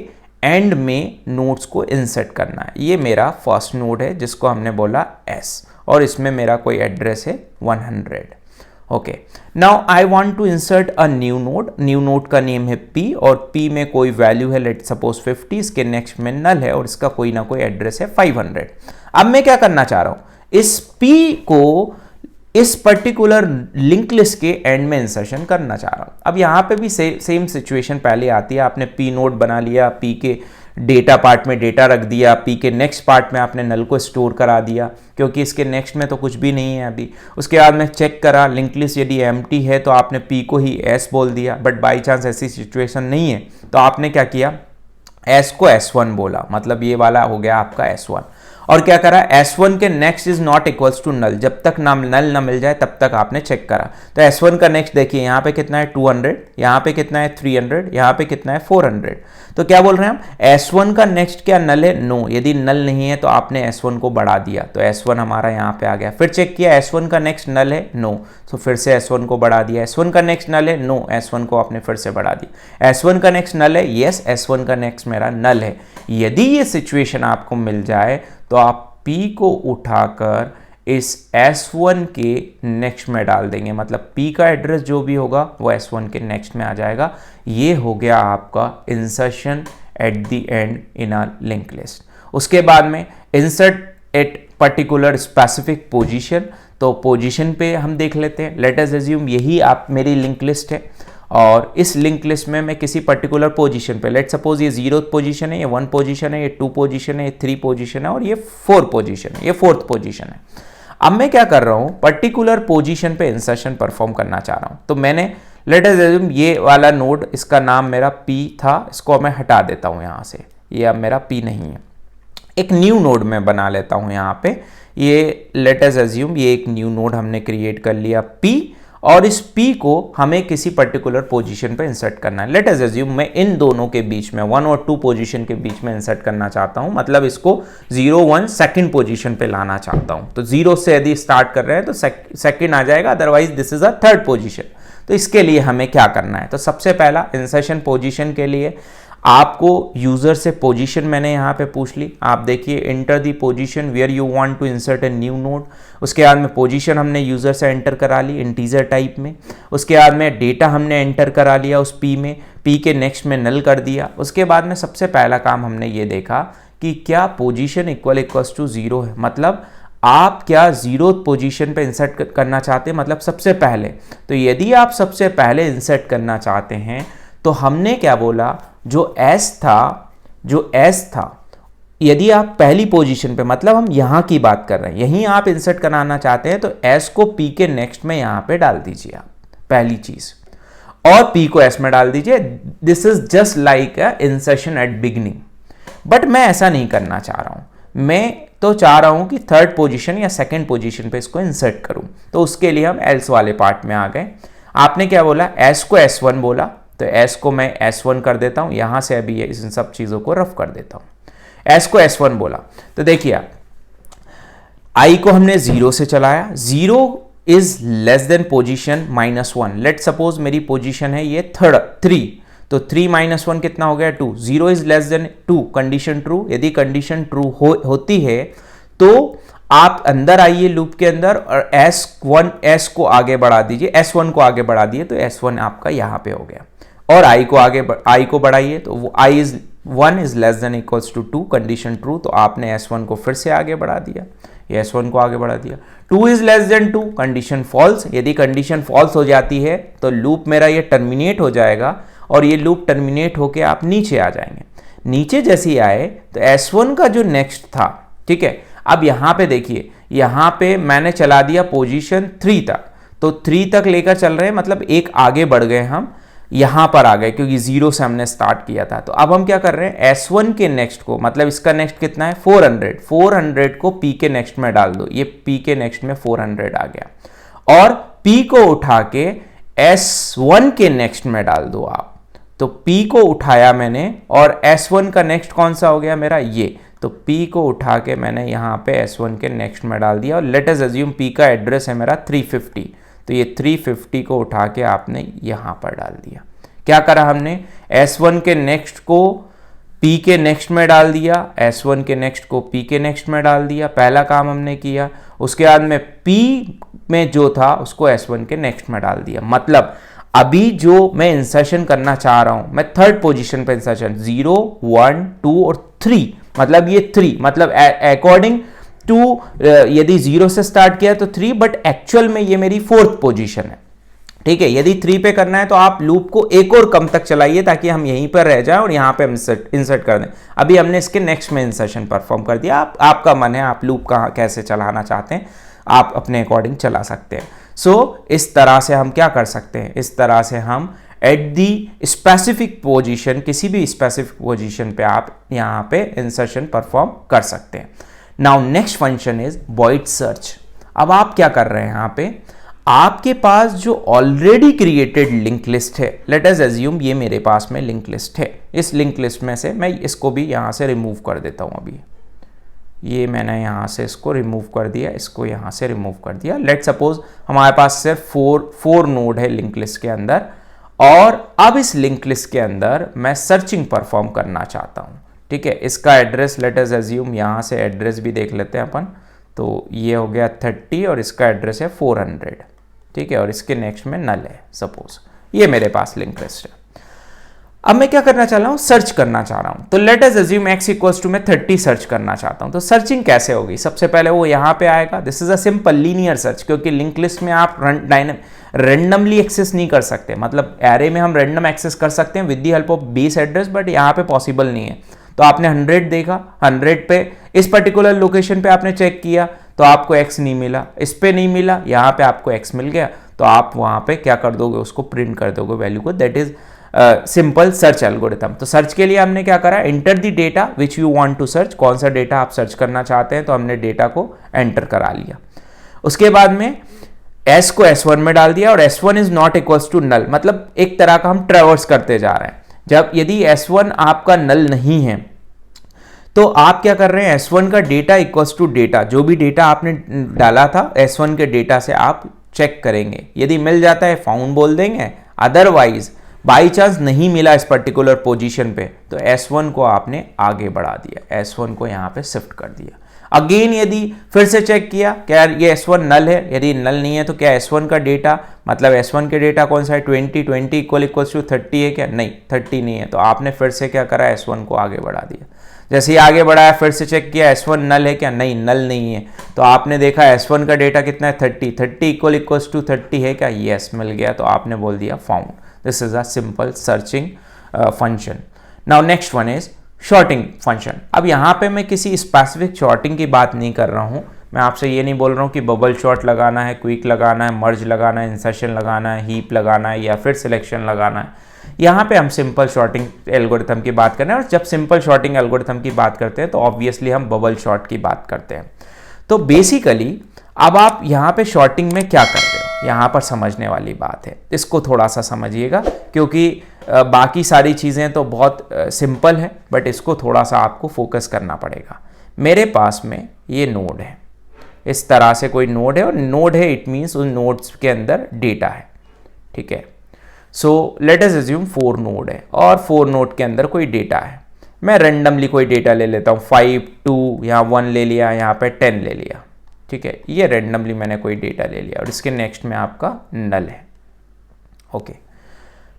एंड में नोट्स को इंसर्ट करना है। ये मेरा फर्स्ट नोड है जिसको हमने बोला S और इसमें मेरा कोई एड्रेस है 100। Okay, now I want to insert a new node का नेम है P और P में कोई वैल्यू है लेट सपोज 50, इसके नेक्स्ट में नल है और इसका कोई ना कोई एड्रेस है 500। अब मैं क्या करना चाह रहा हूं, इस P को इस पर्टिकुलर लिंक लिस्ट के एंड में इंसर्शन करना चाह रहा हूं। अब यहां पे भी सेम सिचुएशन पहले आती है, आपने पी नोड बना लिया, पी के डेटा पार्ट में डेटा रख दिया, पी के नेक्स्ट पार्ट में आपने नल को स्टोर करा दिया, क्योंकि इसके नेक्स्ट में तो कुछ भी नहीं है अभी। उसके बाद में चेक करा लिंक लिस्ट यदि एम्प्टी है तो आपने पी को ही एस बोल दिया, बट बाई चांस ऐसी सिचुएशन नहीं है तो आपने क्या किया, एस को S1 बोला, मतलब ये वाला हो गया आपका S1। और क्या करा, S1 के next is not equals to null, जब तक नल ना मिल जाए तब तक आपने चेक करा। तो S1 का नेक्स्ट देखिए यहाँ पे कितना है 200, यहाँ पे कितना है 300, यहाँ पे कितना है 400। तो क्या बोल रहे हैं हम, S1 का नेक्स्ट क्या नल है, नो। यदि नल नहीं है तो आपने S1 को बढ़ा दिया, तो S1 हमारा यहाँ पे आ गया। फिर चेक किया S1 का नेक्स्ट नल है, नो, तो फिर से S1 को बढ़ा दिया। S1 का नेक्स्ट नल है, नो, S1 को आपने फिर से बढ़ा दिया। S1 का नेक्स्ट नल है, यस, S1 का नेक्स्ट मेरा नल है। यदि ये सिचुएशन आपको मिल जाए तो आप P को उठाकर इस S1 के नेक्स्ट में डाल देंगे, मतलब P का एड्रेस जो भी होगा वो S1 के नेक्स्ट में आ जाएगा। ये हो गया आपका insertion eight the and in a link list. उसके बाद में insert at particular specific position, तो पोजीशन पे हम देख लेते हैं। लेट अस अज्यूम यही आप मेरी लिंक लिस्ट है और इस लिंक लिस्ट में मैं किसी पर्टिकुलर पोजीशन पे, लेट सपोज ये 0th पोजीशन है, ये 1 पोजीशन है, ये 2 पोजीशन है, ये 3 पोजीशन है और ये 4 पोजीशन है, ये 4th पोजीशन है। अब मैं क्या कर रहा हूं, पर्टिकुलर पोजीशन पे इंसर्शन परफॉर्म करना चाह रहा हूं। तो मैंने लेट अस अज्यूम ये वाला नोड, इसका नाम मेरा P था, इसको मैं हटा देता हूं यहां से, ये अब मेरा P नहीं है। एक न्यू नोड में बना लेता हूं यहां पे, ये लेट अस अज्यूम ये एक न्यू नोड हमने क्रिएट कर लिया P, और इस P को हमें किसी पर्टिकुलर पोजीशन पे इंसर्ट करना है। लेट अस अज्यूम मैं इन दोनों के बीच में 1 और 2 पोजीशन के बीच में इंसर्ट करना चाहता हूं, मतलब इसको 0 1 सेकंड पोजीशन पे लाना चाहता हूं। तो 0 से यदि स्टार्ट कर रहे हैं तो सेकंड आ जाएगा, otherwise this is a 3rd position. तो इसके लिए हमें क्या करना है, तो सबसे पहला इंसर्शन पोजीशन के लिए आपको यूजर से पोजीशन मैंने यहाँ पे पूछ ली। आप देखिए enter the position where you want to insert a new node. उसके बाद में पोजीशन हमने यूजर से एंटर करा ली इंटीजर टाइप में। उसके बाद में डेटा हमने एंटर करा लिया उस P में, P के नेक्स्ट में नल कर दिया। उसके बाद में सबसे पहला काम हमने ये देखा कि क्या पोजीशन इक्वल्स टू 0 है, मतलब आप क्या 0th पोजीशन पे इंसर्ट करना चाहते हैं, मतलब सबसे पहले। तो यदि आप सबसे पहले इंसर्ट करना चाहते हैं तो हमने क्या बोला, जो S था, यदि आप पहली पोजीशन पे, मतलब हम यहां की बात कर रहे हैं, यहीं आप इंसर्ट कराना चाहते हैं तो S को P के नेक्स्ट में यहां पे डाल दीजिए आप, पहली चीज, और P को S में डाल दीजिए। This is just like a insertion at beginning. But मैं ऐसा नहीं करना चाह रहा हूं, मैं तो चाह रहा हूं कि 3rd पोजीशन या 2nd पोजीशन पे इसको इंसर्ट करूं। तो उसके लिए हम एल्स वाले पार्ट में आ गए। आपने क्या बोला, S को S1 बोला, तो S को मैं S1 कर देता हूं, यहां से अभी इन सब चीजों को रफ कर देता हूं। S को S1 बोला, तो देखिए I को हमने 0 से चलाया, 0 is less then position -1। Let suppose मेरी पोजीशन है ये 3, तो 3 - 1 कितना हो गया 2। 0 is less than 2, condition true. यदि कंडीशन ट्रू होती है तो आप अंदर आइए लूप के अंदर और S को आगे बढ़ा दीजिए, S1 को आगे बढ़ा दिए तो S1 आपका यहां पे हो गया। और I को बढ़ाइए तो वो I1 is less than equals to 2, condition true, तो आपने S1 को फिर से आगे बढ़ा दिया, ये S1 को आगे बढ़ा दिया। 2 is less than 2, condition false. यदि कंडीशन फॉल्स हो जाती है तो लूप मेरा ये टर्मिनेट हो जाएगा और ये लूप टर्मिनेट होके आप नीचे आ जाएंगे। नीचे जैसे ही आए तो S1 का जो नेक्स्ट था, ठीक है, अब यहां पे देखिए, यहां पे मैंने चला दिया पोजीशन 3 तक, तो 3 तक लेकर चल रहे हैं, मतलब एक आगे बढ़ गए, हम यहां पर आ गए क्योंकि 0 से हमने स्टार्ट किया था। तो अब हम क्या कर रहे हैं, S1 के नेक्स्ट को, मतलब इसका नेक्स्ट कितना है 400 को P के नेक्स्ट में डाल दो, ये P के नेक्स्ट में 400 आ गया, और P को उठा के S1 के नेक्स्ट में डाल दो आप। तो P को उठाया मैंने और S1 का नेक्स्ट कौन सा हो गया मेरा, ये, तो P को उठा के मैंने यहाँ पे S1 के नेक्स्ट में डाल दिया। और लेट अस अज्यूम P का एड्रेस है मेरा 350, तो ये 350 को उठा के आपने यहाँ पर डाल दिया। क्या करा हमने, S1 के नेक्स्ट को P के नेक्स्ट में डाल दिया, S1 के नेक्स्ट को P के नेक्स्ट में डाल दिया, पहला काम हमने किया। उसके बाद में P में जो था उसको S1 के नेक्स्ट में डाल दिया। मतलब अभी जो मैं इंसर्शन करना चाह रहा हूं, मैं 3rd पोजीशन पे इंसर्शन 0 1 2 और 3, मतलब ये 3, मतलब अकॉर्डिंग 2 यदि 0 से स्टार्ट किया तो 3, बट एक्चुअल में ये मेरी 4th पोजीशन है, ठीक है। यदि 3 पे करना है तो आप लूप को एक और कम तक चलाइए ताकि हम यहीं पर रह जाएं और यहाँ पे हम इंसर्ट कर दें। अभी हमने इसके नेक्स्ट में इंसर्शन परफॉर्म कर दिया। आपका मन है, आप लूप कहाँ कैसे चलाना चाहते हैं आप अपने अकॉर्डिंग चला सकते हैं। सो इस तरह से हम क्या कर सकते हैं, इस तरह से हम एट दी स्पेसिफिक पोजीशन, किसी भी स्पेसिफिक पोजीशन पे आप यहाँ पे इंसर्शन परफॉर्म कर सकते हैं। Now next function is void search. अब आप क्या कर रहे हैं, यहाँ पे आपके पास जो ऑलरेडी क्रिएटेड लिंक लिस्ट है, लेट अस अज्यूम ये मेरे पास में लिंक लिस्ट है, इस लिंक लिस्ट में से मैं इसको भी यहाँ से रिमूव कर देता हूँ। अभी ये मैंने यहाँ से इसको रिमूव कर दिया, इसको यहाँ से रिमूव कर दिया। लेट सपोज हमारे पास सिर्फ फोर नोड है लिंक लिस्ट के अंदर, और अब इस लिंक लिस्ट के अंदर मैं सर्चिंग परफॉर्म करना चाहता हूँ, ठीक है। इसका एड्रेस लेट अस अज्यूम, यहाँ से एड्रेस भी देख लेते हैं अपन, तो ये हो गया 30 और इसका एड्रेस है 400, ठीक है, और इसके नेक्स्ट में नल है सपोज। ये मेरे पास लिंक लिस्ट है। अब मैं क्या करना चाह रहा हूँ, सर्च करना चाह रहा हूँ। तो let us assume x equals to मैं 30 सर्च करना चाहता हूँ। तो सर्चिंग कैसे होगी, सबसे पहले वो यहाँ पे आएगा, this is a simple linear search, क्योंकि लिंक लिस्ट में आप रैंडमली एक्सेस नहीं कर सकते। मतलब एरे में हम रैंडम एक्सेस कर सकते हैं with the help of base address, but यहाँ पे पॉसिबल नहीं है। तो आपने 100 देखा, 100 पे इस पर्टिकुलर लोकेशन पे आपने चेक किया तो आपको x नहीं मिला, इस पे नहीं मिला, यहाँ पे आपको x मिल गया, तो आप वहाँ पे क्या कर दोगे, उसको प्रिंट कर दोगे वैल्यू को। That is simple search algorithm. तो सर्च के लिए हमने क्या करा, enter the data which you want to search, कौन सा डेटा आप सर्च करना चाहते हैं, तो हमने डेटा को एंटर करा लिया। उसके बाद में s को s1 में डाल दिया, और s1 is not equals to null, मतलब एक तरह का हम ट्रैवर्स करते जा रहे हैं। जब यदि s1 आपका नल नहीं है तो आप क्या कर रहे हैं, s1 का डेटा इक्वल्स टू डेटा, जो भी डेटा आपने डाला था s1 के डेटा से आप चेक करेंगे। यदि मिल जाता है फाउंड बोल देंगे, अदरवाइज बाई चांस नहीं मिला इस पर्टिकुलर पोजीशन पे तो S1 को आपने आगे बढ़ा दिया, S1 को यहाँ पे शिफ्ट कर दिया। अगेन यदि फिर से चेक किया क्या ये S1 नल है, यदि नल नहीं है तो क्या S1 का डेटा, मतलब S1 के डेटा कौन सा है, 20 इक्वल्स टू 30 है क्या, नहीं 30 नहीं है, तो आपने फिर से क्या करा, S1 को आगे बढ़ा दिया। जैसे ही आगे बढ़ाया फिर से चेक किया S1 नल है क्या, नहीं नल नहीं है, तो आपने देखा S1 का डेटा कितना है, 30 इक्वल्स टू 30 है क्या, यस मिल गया, तो आपने बोल दिया found. This is a simple searching function. Now next one is shorting function. अब यहाँ पे मैं किसी स्पेसिफिक शॉर्टिंग की बात नहीं कर रहा हूँ। मैं आपसे ये नहीं बोल रहा हूँ कि बबल शॉर्ट लगाना है, क्विक लगाना है, मर्ज लगाना है, इंसर्शन लगाना है, हीप लगाना है या फिर सिलेक्शन लगाना है। यहाँ पे हम सिंपल शॉर्टिंग एल्गोरिथम की बात कर रहे हैं, और जब सिंपल शॉर्टिंग एल्गोरिथम की बात करते हैं तो ऑब्वियसली हम बबल शॉर्ट की बात करते हैं। तो बेसिकली अब आप यहाँ पे शॉर्टिंग में क्या कर रहे हो, यहाँ पर समझने वाली बात है, इसको थोड़ा सा समझिएगा, क्योंकि बाकी सारी चीज़ें तो बहुत सिंपल है, बट इसको थोड़ा सा आपको फोकस करना पड़ेगा। मेरे पास में ये नोड है, इस तरह से कोई नोड है, और नोड है इट मीन्स उन नोड्स के अंदर डेटा है, ठीक है। So let us assume 4 node है, और 4 नोड के अंदर कोई डेटा है। मैं रेंडमली कोई डेटा ले लेता हूँ, 5, 2, यहाँ 1 ले लिया, यहाँ पे 10 ले लिया, ठीक है। ये रेंडमली मैंने कोई डेटा ले लिया, और इसके नेक्स्ट में आपका नल है, ओके।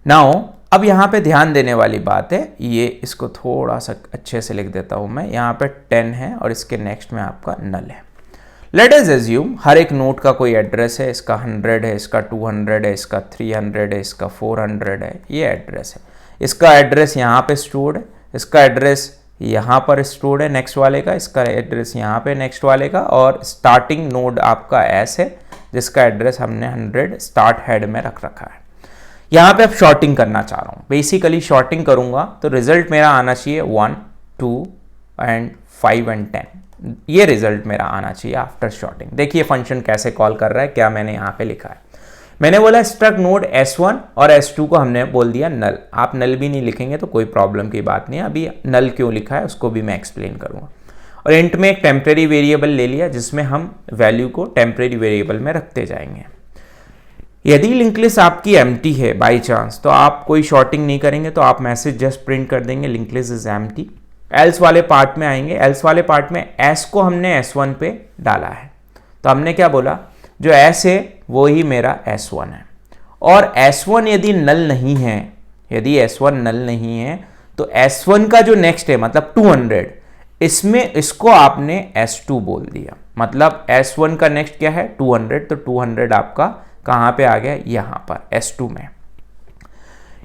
नाउ अब यहाँ पे ध्यान देने वाली बात है, ये इसको थोड़ा सा अच्छे से लिख देता हूँ मैं, यहाँ पे 10 है और इसके नेक्स्ट में आपका नल है। लेट अस अज्यूम हर एक नोड का कोई एड्रेस है, इसका 100 है, इसका 200 है, इसका 300 है, इसका 400 है, ये एड्रेस है। इसका एड्रेस यहाँ पे स्टोर्ड है, इसका एड्रेस यहाँ पर स्टोर्ड है नेक्स्ट वाले का, इसका एड्रेस यहाँ पे नेक्स्ट वाले का, और स्टार्टिंग नोड आपका S है जिसका एड्रेस हमने 100 स्टार्ट हेड में रख रखा है। यहाँ पे अब शॉर्टिंग करना चाह रहा हूँ, बेसिकली शॉर्टिंग करूँगा तो रिजल्ट मेरा आना चाहिए 1, 2 एंड 5 एंड 10, ये रिजल्ट मेरा आना चाहिए आफ्टर शॉर्टिंग। देखिए फंक्शन कैसे कॉल कर रहा है, क्या मैंने यहाँ पे लिखा है, मैंने बोला स्ट्रक्ट नोड S1 और S2 को हमने बोल दिया नल। आप नल भी नहीं लिखेंगे तो कोई प्रॉब्लम की बात नहीं है, अभी नल क्यों लिखा है उसको भी मैं एक्सप्लेन करूँगा। और इंट में एक टेम्परेरी वेरिएबल ले लिया जिसमें हम वैल्यू को टेम्परेरी वेरिएबल में रखते जाएंगे। यदि लिंक लिस्ट आपकी एम्प्टी है बाई चांस तो आप कोई शॉर्टिंग नहीं करेंगे, तो आप मैसेज जस्ट प्रिंट कर देंगे link list is empty. Else वाले पार्ट में आएंगे, एल्स वाले पार्ट में S को हमने S1 पे डाला है, तो हमने क्या बोला, जो S है वो ही मेरा S1 है, और S1 यदि नल नहीं है, यदि S1 नल नहीं है तो S1 का जो नेक्स्ट है मतलब 200, इसमें इसको आपने S2 बोल दिया, मतलब S1 का नेक्स्ट क्या है 200, तो 200 आपका कहाँ पे आ गया, यहाँ पर S2 में।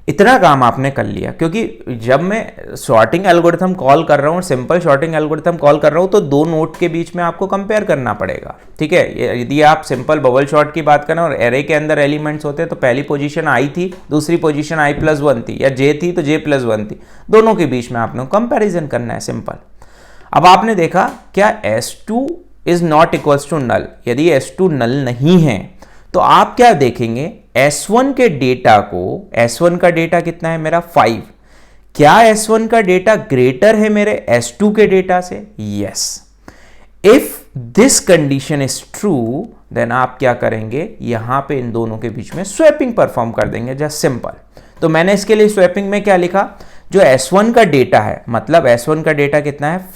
इतना काम आपने कर लिया, क्योंकि जब मैं सॉर्टिंग एल्गोरिथम कॉल कर रहा हूँ, सिंपल सॉर्टिंग एल्गोरिथम कॉल कर रहा हूँ, तो दो नोड के बीच में आपको कंपेयर करना पड़ेगा, ठीक है। यदि आप सिंपल बबल शॉर्ट की बात करें और एरे के अंदर एलिमेंट्स होते तो पहली पोजीशन आई थी, दूसरी पोजीशन i+1 थी, या j थी तो j+1 थी, दोनों के बीच में आपने कंपेरिजन करना है, सिंपल। अब आपने देखा क्या S2 is not equals to null, यदि S2 नल नहीं है तो आप क्या देखेंगे, S1 के डेटा को, S1 का डेटा कितना है मेरा 5, क्या S1 का डेटा ग्रेटर है मेरे S2 के डेटा से, yes. If this condition is true then आप क्या करेंगे, यहां पे इन दोनों के बीच में स्वैपिंग परफॉर्म कर देंगे, जस्ट सिंपल। तो मैंने इसके लिए स्वैपिंग में क्या लिखा, जो S1 का डेटा है, मतलब S1 का डेटा कितना है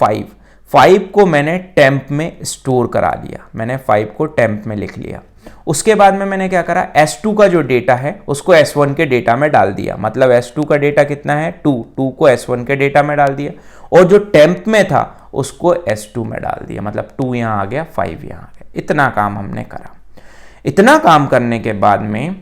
5 को मैंने टेम्प में स्टोर करा लिया, मैंने 5 को टेम्प में लिख लिया। उसके बाद में मैंने क्या करा, S2 का जो डेटा है उसको S1 के डेटा में डाल दिया, मतलब S2 का डेटा कितना है 2 को S1 के डेटा में डाल दिया, और जो टेम्प में था उसको S2 में डाल दिया, मतलब 2 यहाँ आ गया 5 यहाँ आ गया। इतना काम हमने करा। इतना काम करने के बाद में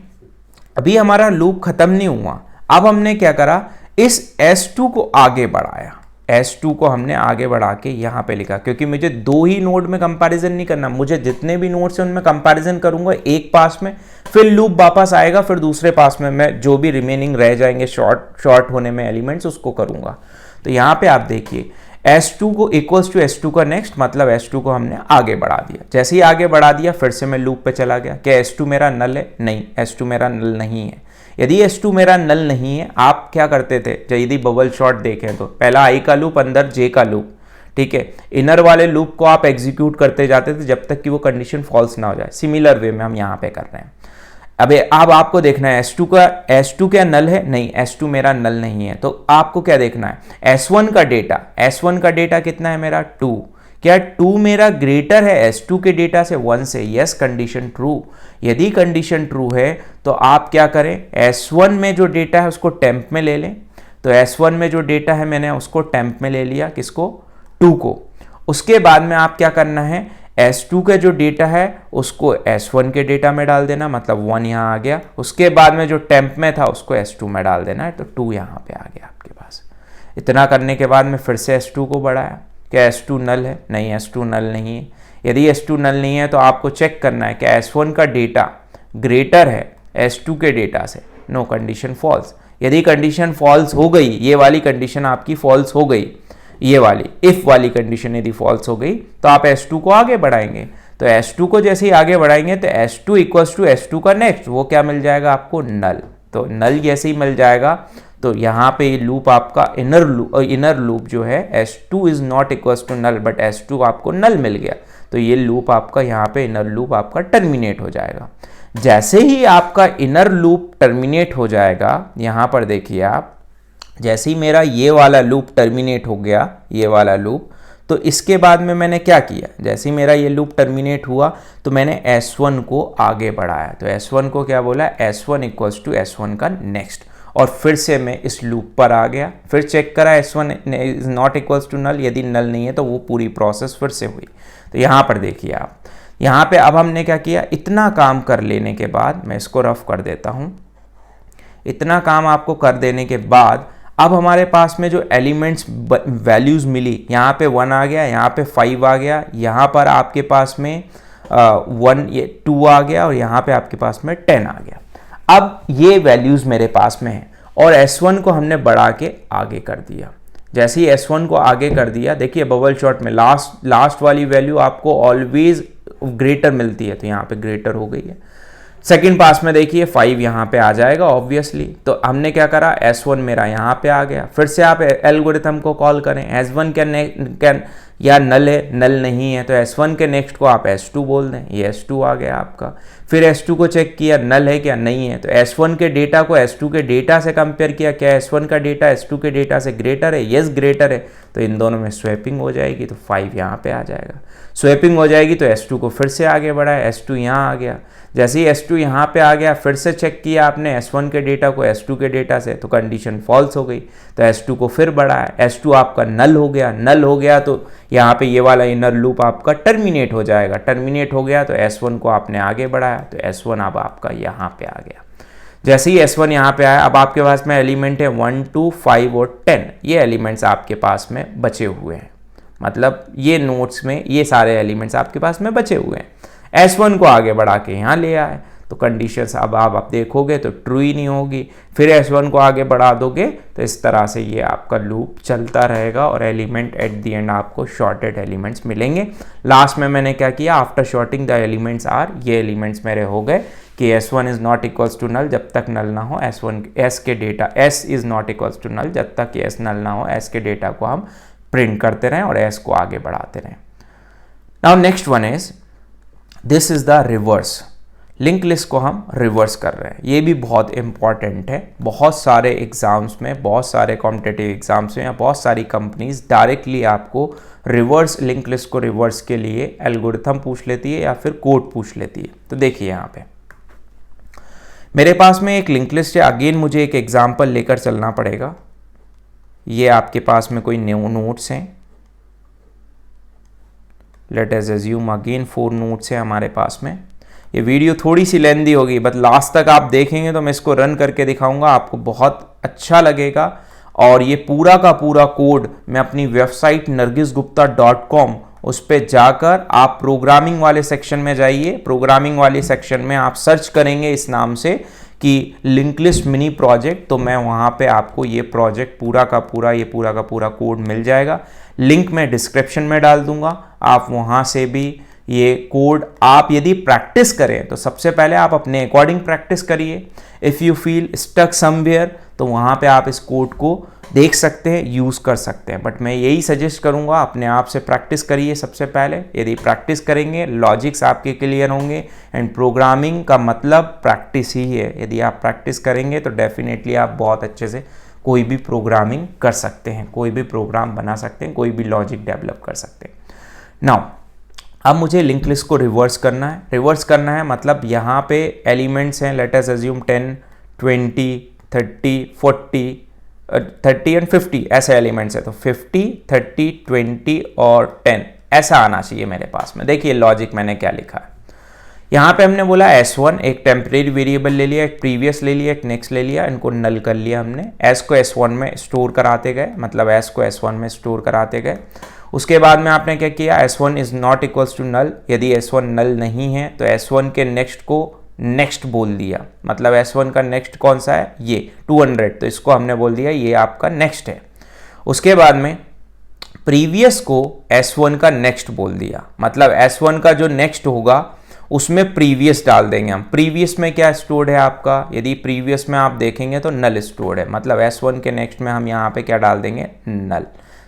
अभी हमारा लूप खत्म नहीं हुआ, अब हमने क्या करा, इस S2 को आगे बढ़ाया, S2 को हमने आगे बढ़ा के यहाँ पे लिखा, क्योंकि मुझे दो ही नोड में कंपैरिजन नहीं करना, मुझे जितने भी नोड्स हैं उनमें कंपैरिजन करूंगा एक पास में, फिर लूप वापस आएगा, फिर दूसरे पास में मैं जो भी रिमेनिंग रह जाएंगे शॉर्ट होने में एलिमेंट्स उसको करूंगा। तो यहाँ पे आप देखिए S2 को इक्वल्स टू S2 का नेक्स्ट, मतलब S2 को हमने आगे बढ़ा दिया। जैसे ही आगे बढ़ा दिया फिर से मैं लूप पे चला गया, क्या S2 मेरा नल है, नहीं S2 मेरा नल नहीं है। यदि S2 मेरा नल नहीं है, आप क्या करते थे, यदि बबल शॉट देखें तो पहला i का लूप, अंदर j का लूप, ठीक है, इनर वाले लूप को आप एग्जीक्यूट करते जाते थे जब तक कि वो कंडीशन फॉल्स ना हो जाए। सिमिलर वे में हम यहाँ पे कर रहे हैं। अब आपको देखना है S2 क्या नल है, नहीं S2 मेरा नल नहीं है, तो आपको क्या देखना है, S1 का डेटा कितना है मेरा 2, क्या 2 मेरा ग्रेटर है S2 के डेटा से 1 से, यस कंडीशन ट्रू। यदि कंडीशन ट्रू है तो आप क्या करें, S1 में जो डेटा है उसको टेम्प में ले लें, तो S1 में जो डेटा है मैंने उसको टेम्प में ले लिया, किसको 2 को। उसके बाद में आप क्या करना है, S2 का जो डेटा है उसको S1 के डेटा में डाल देना, मतलब 1 यहाँ आ गया। उसके बाद में जो टेम्प में था उसको S2 में डाल देना है, तो 2 यहाँ पे आ गया आपके पास। इतना करने के बाद में फिर से S2 को बढ़ाया, क्या S2 नल है, नहीं S2 नल नहीं है। यदि S2 नल नहीं है तो आपको चेक करना है कि S1 का डेटा ग्रेटर है S2 के डेटा से, नो कंडीशन फॉल्स। यदि कंडीशन फॉल्स हो गई, ये वाली कंडीशन आपकी फॉल्स हो गई, ये वाली इफ वाली कंडीशन यदि फॉल्स हो गई तो आप S2 को आगे बढ़ाएंगे। तो S2 को जैसे ही आगे बढ़ाएंगे तो S2 इक्वल्स टू S2 का नेक्स्ट, वो क्या मिल जाएगा आपको, नल। तो नल जैसे ही मिल जाएगा तो यहाँ पे ये लूप आपका इनर लूप जो है S2 is not equals to null, but S2 आपको नल मिल गया, तो ये लूप आपका यहाँ पे इनर लूप आपका टर्मिनेट हो जाएगा। जैसे ही आपका इनर लूप टर्मिनेट हो जाएगा, यहाँ पर देखिए आप, जैसे ही मेरा ये वाला लूप टर्मिनेट हो गया, ये वाला लूप, तो इसके बाद में मैंने क्या किया, जैसे ही मेरा ये लूप टर्मिनेट हुआ तो मैंने S1 को आगे बढ़ाया। तो S1 को क्या बोला, S1 इक्वल्स टू S1 का नेक्स्ट, और फिर से मैं इस लूप पर आ गया, फिर चेक करा S1 is not equals to null, यदि नल नहीं है तो वो पूरी प्रोसेस फिर से हुई। तो यहाँ पर देखिए आप, यहाँ पे अब हमने क्या किया, इतना काम कर लेने के बाद, मैं इसको रफ कर देता हूँ, इतना काम आपको कर देने के बाद अब हमारे पास में जो एलिमेंट्स वैल्यूज़ मिली, यहाँ पे 1 आ गया, यहाँ पे 5 आ गया, यहाँ पर आपके पास में 2 आ गया, और यहाँ पे आपके पास में 10 आ गया। अब ये वैल्यूज़ मेरे पास में है और S1 को हमने बढ़ा के आगे कर दिया। जैसे ही S1 को आगे कर दिया, देखिए बबल शॉट में लास्ट वाली वैल्यू आपको ऑलवेज ग्रेटर मिलती है, तो यहाँ पे ग्रेटर हो गई है। सेकंड पास में देखिए 5 यहाँ पे आ जाएगा ऑब्वियसली, तो हमने क्या करा, S1 मेरा यहाँ पे आ गया। फिर से आप एल्गोरिथम को कॉल करें, S1 कैन या नल है, नल नहीं है तो S1 के नेक्स्ट को आप S2 बोल दें, ये S2 आ गया आपका। फिर S2 को चेक किया नल है क्या, नहीं है, तो S1 के डेटा को S2 के डेटा से कंपेयर किया, क्या S1 का डेटा S2 के डेटा से ग्रेटर है, यस ग्रेटर है, तो इन दोनों में स्वैपिंग हो जाएगी, तो 5 यहाँ पे आ जाएगा। स्वैपिंग हो जाएगी तो S2 को फिर से आगे बढ़ाया, S2 यहाँ आ गया। जैसे ही S2 यहाँ पे आ गया, फिर से चेक किया आपने S1 के डेटा को S2 के डेटा से, तो कंडीशन फॉल्स हो गई, तो S2 को फिर बढ़ाया, S2 आपका नल हो गया। नल हो गया तो यहाँ पे ये वाला इनर लूप आपका टर्मिनेट हो जाएगा। टर्मिनेट हो गया तो S1 को आपने आगे बढ़ाया, तो S1 अब आपका यहाँ पे आ गया। जैसे ही S1 यहाँ पे आया, अब आपके पास में एलिमेंट है 1, 2, 5 और 10, ये एलिमेंट्स आपके पास में बचे हुए हैं। मतलब ये नोट्स में ये सारे एलिमेंट्स आपके पास में बचे हुए हैं। S1 को आगे बढ़ा के यहाँ ले आए, तो कंडीशंस अब आप देखोगे तो ट्रू ही नहीं होगी। फिर S1 को आगे बढ़ा दोगे तो इस तरह से ये आपका लूप चलता रहेगा और एलिमेंट एट द एंड आपको शॉर्टेड एलिमेंट्स मिलेंगे। लास्ट में मैंने क्या किया, after sorting the elements are, ये एलिमेंट्स मेरे हो गए कि S1 is not equals to null, जब तक नल ना हो S के डेटा, S is not equals to null, जब तक S नल ना हो S के डेटा को हम प्रिंट करते रहें और S को आगे बढ़ाते रहें। Now next one is, this is the reverse. Link list को हम रिवर्स कर रहे हैं, ये भी बहुत इंपॉर्टेंट है। बहुत सारे एग्जाम्स में, बहुत सारे कॉम्पिटिटिव एग्जाम्स में या बहुत सारी कंपनीज डायरेक्टली आपको रिवर्स लिंक लिस्ट को रिवर्स के लिए एल्गोरिथम पूछ लेती है या फिर कोड पूछ लेती है। तो देखिए यहाँ पे मेरे पास में एक लिंक लिस्ट है। अगेन मुझे एक एग्जाम्पल लेकर चलना पड़ेगा। ये आपके पास में कोई न्यू नोट्स हैं, late us assume again 4 notes हैं हमारे पास में। ये वीडियो थोड़ी सी लेंदी होगी, बट लास्ट तक आप देखेंगे तो मैं इसको रन करके दिखाऊंगा, आपको बहुत अच्छा लगेगा। और ये पूरा का पूरा कोड मैं अपनी वेबसाइट nargisgupta.com उस पर जाकर आप प्रोग्रामिंग वाले सेक्शन में जाइए। प्रोग्रामिंग वाले सेक्शन में आप सर्च करेंगे इस नाम से कि लिंक लिस्ट मिनी प्रोजेक्ट, तो मैं वहाँ पे आपको ये प्रोजेक्ट पूरा का पूरा कोड मिल जाएगा। लिंक मैं डिस्क्रिप्शन में डाल दूंगा, आप वहाँ से भी ये कोड आप यदि प्रैक्टिस करें तो सबसे पहले आप अपने अकॉर्डिंग प्रैक्टिस करिए। If you feel stuck somewhere तो वहाँ पे आप इस कोड को देख सकते हैं, यूज़ कर सकते हैं, बट मैं यही सजेस्ट करूँगा अपने आप से प्रैक्टिस करिए सबसे पहले। यदि प्रैक्टिस करेंगे लॉजिक्स आपके क्लियर होंगे, एंड प्रोग्रामिंग का मतलब प्रैक्टिस ही है। यदि आप प्रैक्टिस करेंगे तो डेफिनेटली आप बहुत अच्छे से कोई भी प्रोग्रामिंग कर सकते हैं, कोई भी प्रोग्राम बना सकते हैं, कोई भी लॉजिक डेवलप कर सकते हैं। नाउ अब मुझे लिंक लिस्ट को रिवर्स करना है। रिवर्स करना है मतलब यहाँ पे एलिमेंट्स हैं, लेट अस अज्यूम 10, 20, 30, 40, 30 एंड 50 ऐसे एलिमेंट्स है। तो 50, 30, 20 और 10 ऐसा आना चाहिए मेरे पास में। देखिए लॉजिक मैंने क्या लिखा है। यहाँ पे हमने बोला S1 एक टेम्परेरी वेरिएबल ले लिया, एक प्रीवियस ले लिया, एक नेक्स्ट ले लिया, इनको नल कर लिया हमने। S को S1 में स्टोर कराते गए, मतलब S को S1 में स्टोर कराते गए। उसके बाद में आपने क्या किया, S1 is not equals to null, यदि S1 नल नहीं है तो S1 के नेक्स्ट को नेक्स्ट बोल दिया। मतलब S1 का नेक्स्ट कौन सा है, ये 200, तो इसको हमने बोल दिया ये आपका नेक्स्ट है। उसके बाद में प्रीवियस को S1 का नेक्स्ट बोल दिया, मतलब S1 का जो नेक्स्ट होगा उसमें प्रीवियस डाल देंगे हम। प्रीवियस में क्या स्टोर्ड है आपका, यदि प्रीवियस में आप देखेंगे तो नल स्टोर्ड है, मतलब S1 के नेक्स्ट में हम यहाँ पे क्या डाल देंगे, नल।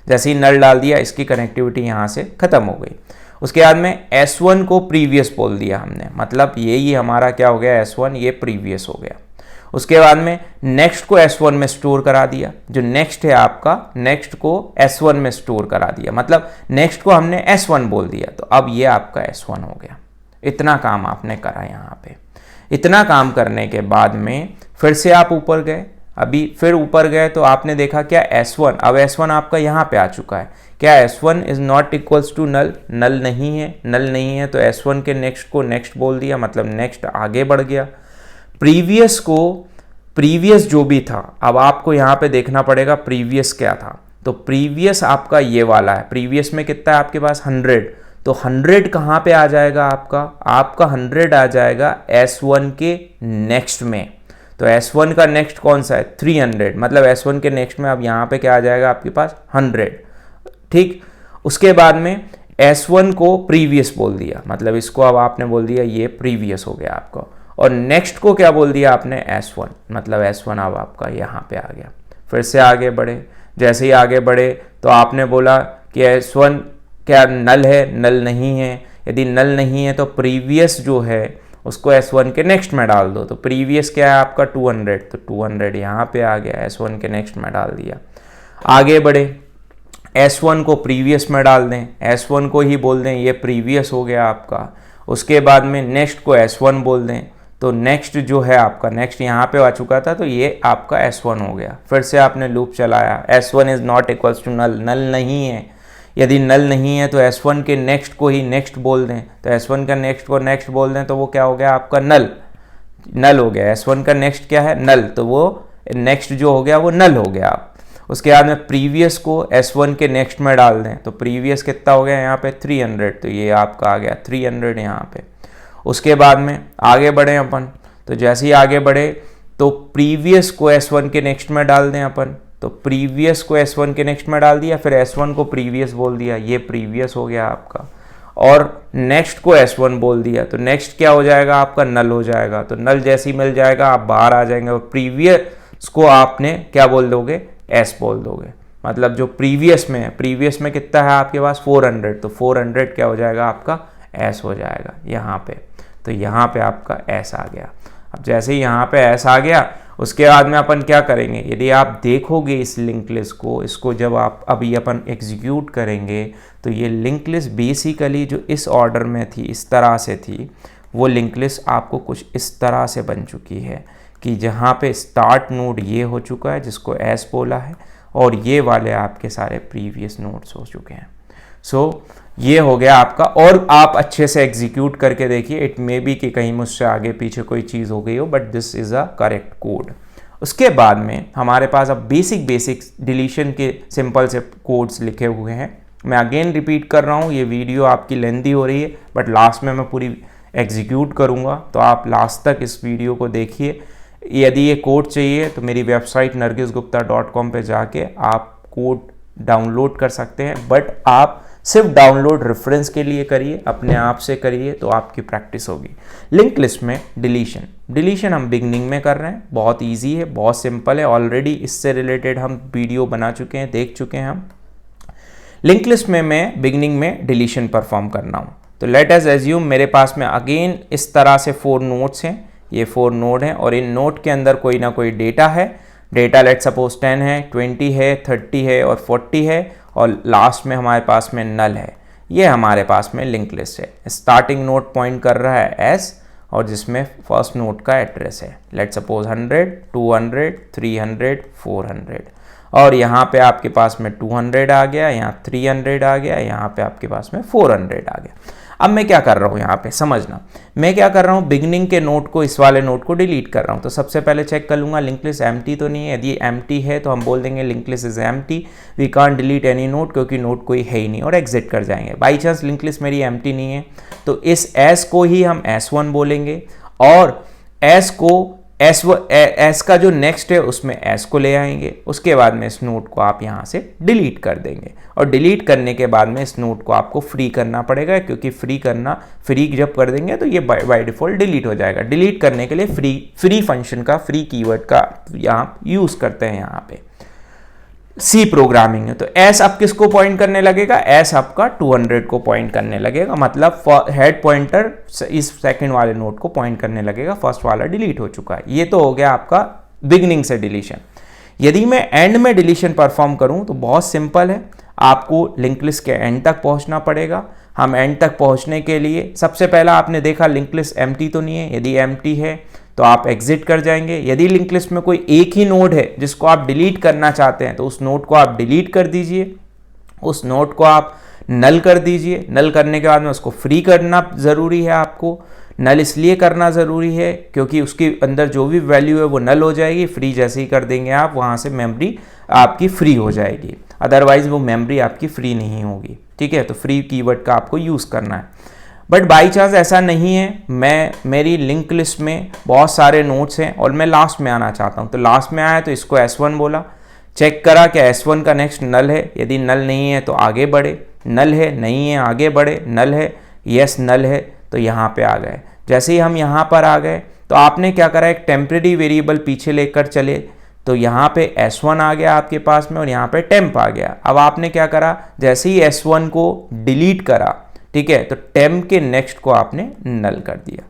जैसे ही नल डाल दिया इसकी कनेक्टिविटी यहाँ से खत्म हो गई। उसके बाद में S1 को प्रीवियस बोल दिया हमने, मतलब यही हमारा क्या हो गया, S1 ये प्रीवियस हो गया। उसके बाद में नेक्स्ट को S1 में स्टोर करा दिया, जो नेक्स्ट है आपका नेक्स्ट को S1 में स्टोर करा दिया, मतलब नेक्स्ट को हमने S1 बोल दिया, तो अब ये आपका S1 हो गया। इतना काम आपने करा यहाँ पे। इतना काम करने के बाद में फिर से आप ऊपर गए, अभी फिर ऊपर गए तो आपने देखा क्या S1, अब S1 आपका यहाँ पे आ चुका है। क्या S1 is not equals to null, null नहीं है, नल नहीं है तो S1 के नेक्स्ट को नेक्स्ट बोल दिया, मतलब नेक्स्ट आगे बढ़ गया। प्रीवियस को प्रीवियस जो भी था, अब आपको यहाँ पे देखना पड़ेगा प्रीवियस क्या था, तो प्रीवियस आपका ये वाला है। प्रीवियस में कितना है आपके पास, 100, तो 100 कहाँ पे आ जाएगा आपका 100 आ जाएगा S1 के नेक्स्ट में। तो S1 का नेक्स्ट कौन सा है, 300, मतलब S1 के नेक्स्ट में अब यहाँ पे क्या आ जाएगा आपके पास 100, ठीक। उसके बाद में S1 को प्रीवियस बोल दिया, मतलब इसको अब आपने बोल दिया ये प्रीवियस हो गया आपका, और नेक्स्ट को क्या बोल दिया आपने, S1, मतलब S1 अब आपका यहाँ पे आ गया। फिर से आगे बढ़े, जैसे ही आगे बढ़े तो आपने बोला कि S1 क्या नल है, नल नहीं है। यदि नल नहीं है तो प्रीवियस जो है उसको S1 के नेक्स्ट में डाल दो। तो प्रीवियस क्या है आपका 200, तो 200 यहाँ पे आ गया, S1 के नेक्स्ट में डाल दिया। आगे बढ़े, S1 को प्रीवियस में डाल दें, S1 को ही बोल दें ये प्रीवियस हो गया आपका। उसके बाद में नेक्स्ट को S1 बोल दें, तो नेक्स्ट जो है आपका, नेक्स्ट यहाँ पे आ चुका था तो ये आपका S1 हो गया। फिर से आपने लूप चलाया, S1 is not equals to null, null नहीं है। यदि नल नहीं है तो S1 के नेक्स्ट को ही नेक्स्ट बोल दें, तो S1 का नेक्स्ट को नेक्स्ट बोल दें तो वो क्या हो गया आपका नल, नल हो गया। S1 का नेक्स्ट क्या है, नल, तो वो नेक्स्ट जो हो गया वो नल हो गया। उसके बाद में प्रीवियस को S1 के नेक्स्ट में डाल दें, तो प्रीवियस कितना हो गया यहाँ पे 300, तो ये आपका आ गया 300 यहाँ पे। उसके बाद में आगे बढ़े अपन, तो जैसे ही आगे बढ़े तो प्रीवियस को S1 के नेक्स्ट में डाल दें अपन, तो प्रीवियस को S1 के नेक्स्ट में डाल दिया, फिर S1 को प्रीवियस बोल दिया, ये प्रीवियस हो गया आपका। और नेक्स्ट को S1 बोल दिया, तो नेक्स्ट क्या हो जाएगा आपका नल हो जाएगा। तो नल जैसे ही मिल जाएगा आप बाहर आ जाएंगे, और प्रीवियस को आपने क्या बोल दोगे, S बोल दोगे। मतलब जो प्रीवियस में है, प्रीवियस में कितना है आपके पास 400, तो 400 क्या हो जाएगा आपका S हो जाएगा यहाँ पे। तो यहाँ पे आपका S आ गया। अब जैसे ही यहाँ पे S आ गया, उसके बाद में अपन क्या करेंगे, यदि आप देखोगे इस लिंक लिस्ट को, इसको जब आप अभी अपन एग्जीक्यूट करेंगे तो ये लिंक लिस्ट बेसिकली जो इस ऑर्डर में थी, इस तरह से थी, वो लिंक लिस्ट आपको कुछ इस तरह से बन चुकी है कि जहाँ पे स्टार्ट नोड ये हो चुका है जिसको S बोला है, और ये वाले आपके सारे प्रीवियस नोड्स हो चुके हैं। सो ये हो गया आपका। और आप अच्छे से एग्जीक्यूट करके देखिए, इट मे बी कि कहीं मुझसे आगे पीछे कोई चीज़ हो गई हो, but this is a correct code. उसके बाद में हमारे पास अब बेसिक डिलीशन के सिंपल से कोड्स लिखे हुए हैं। मैं अगेन रिपीट कर रहा हूँ, ये वीडियो आपकी लेंथी हो रही है, बट लास्ट में मैं पूरी एग्जीक्यूट करूँगा, तो आप लास्ट तक इस वीडियो को देखिए। यदि ये कोड चाहिए तो मेरी वेबसाइट nargisgupta.com पे जाके आप कोड डाउनलोड कर सकते हैं, बट आप सिर्फ डाउनलोड रेफरेंस के लिए करिए, अपने आप से करिए तो आपकी प्रैक्टिस होगी। लिंक लिस्ट में डिलीशन हम बिगनिंग में कर रहे हैं, बहुत इजी है, बहुत सिंपल है, ऑलरेडी इससे रिलेटेड हम वीडियो बना चुके हैं, देख चुके हैं हम। लिंक लिस्ट में मैं बिगनिंग में डिलीशन परफॉर्म करना हूँ, तो लेट अस एज्यूम मेरे पास में अगेन इस तरह से 4 नोड्स हैं, ये 4 नोड हैं, और इन नोड के अंदर कोई ना कोई डेटा है। डेटा लेट सपोज 10 है, 20 है, 30 है और 40 है, और लास्ट में हमारे पास में नल है। ये हमारे पास में लिंक लिस्ट है। स्टार्टिंग नोड पॉइंट कर रहा है S, और जिसमें फर्स्ट नोड का एड्रेस है लेट सपोज 100, 200, 300, 400, और यहाँ पे आपके पास में 200 आ गया, यहाँ 300 आ गया, यहाँ पे आपके पास में 400 आ गया। अब मैं क्या कर रहा हूँ यहाँ पे समझना, मैं क्या कर रहा हूँ, बिगनिंग के नोड को, इस वाले नोड को डिलीट कर रहा हूँ। तो सबसे पहले चेक कर लूँगा लिंक लिस्ट एम्प्टी तो नहीं है। यदि एम्प्टी है तो हम बोल देंगे link list is empty, we can't delete any node, क्योंकि नोड कोई है ही नहीं, और एग्जिट कर जाएंगे। बाई चांस लिंक लिस्ट मेरी एम्प्टी नहीं है तो इस S को ही हम S1 बोलेंगे, और S को S का जो नेक्स्ट है उसमें S को ले आएंगे। उसके बाद में इस नोड को आप यहाँ से डिलीट कर देंगे, और डिलीट करने के बाद में इस नोड को आपको फ्री करना पड़ेगा, क्योंकि फ्री जब कर देंगे तो ये बाय डिफॉल्ट डिलीट हो जाएगा। डिलीट करने के लिए फ्री फंक्शन का, फ्री कीवर्ड का यहाँ यूज़ करते हैं यहाँ पे। सी प्रोग्रामिंग है तो S अब किसको पॉइंट करने लगेगा, S आपका 200 को पॉइंट करने लगेगा, मतलब हेड पॉइंटर इस सेकंड वाले नोड को पॉइंट करने लगेगा, फर्स्ट वाला डिलीट हो चुका है। ये तो हो गया आपका बिगनिंग से डिलीशन। यदि मैं एंड में डिलीशन परफॉर्म करूं तो बहुत सिंपल है, आपको लिंक लिस्ट के एंड तक पहुंचना पड़ेगा। हम एंड तक पहुंचने के लिए सबसे पहला आपने देखा लिंक लिस्ट एम्प्टी तो नहीं है, यदि एम्प्टी है तो आप एग्जिट कर जाएंगे। यदि लिंक लिस्ट में कोई एक ही नोड है जिसको आप डिलीट करना चाहते हैं तो उस नोड को आप डिलीट कर दीजिए, उस नोड को आप नल कर दीजिए। नल करने के बाद में उसको फ्री करना ज़रूरी है। आपको नल इसलिए करना ज़रूरी है क्योंकि उसके अंदर जो भी वैल्यू है वो नल हो जाएगी। फ्री जैसे ही कर देंगे आप, वहाँ से मेमोरी आपकी फ्री हो जाएगी, अदरवाइज वो मेमोरी आपकी फ्री नहीं होगी। ठीक है, तो फ्री कीवर्ड का आपको यूज़ करना है। बट बाई चांस ऐसा नहीं है, मेरी लिंक लिस्ट में बहुत सारे नोड्स हैं और मैं लास्ट में आना चाहता हूँ, तो लास्ट में आया तो इसको S1 बोला, चेक करा कि S1 का नेक्स्ट नल है। यदि नल नहीं है तो आगे बढ़े, नल है नहीं है आगे बढ़े, नल है यस नल है तो यहाँ पे आ गए। जैसे ही हम यहाँ पर आ गए तो आपने क्या करा, एक टेम्परेरी वेरिएबल पीछे लेकर चले, तो यहाँ पे S1 आ गया आपके पास में और यहाँ पे temp आ गया। अब आपने क्या करा, जैसे ही S1 को डिलीट करा, ठीक है, तो temp के नेक्स्ट को आपने नल कर दिया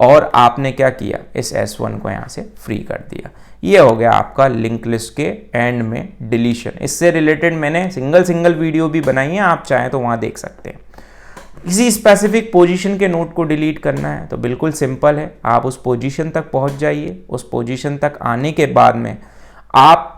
और आपने क्या किया, इस S1 को यहाँ से फ्री कर दिया। ये हो गया आपका लिंक लिस्ट के एंड में डिलीशन। इससे रिलेटेड मैंने सिंगल वीडियो भी बनाई है, आप चाहें तो वहाँ देख सकते हैं। किसी स्पेसिफिक पोजीशन के नोड को डिलीट करना है तो बिल्कुल सिंपल है, आप उस पोजीशन तक पहुँच जाइए। उस पोजीशन तक आने के बाद में आप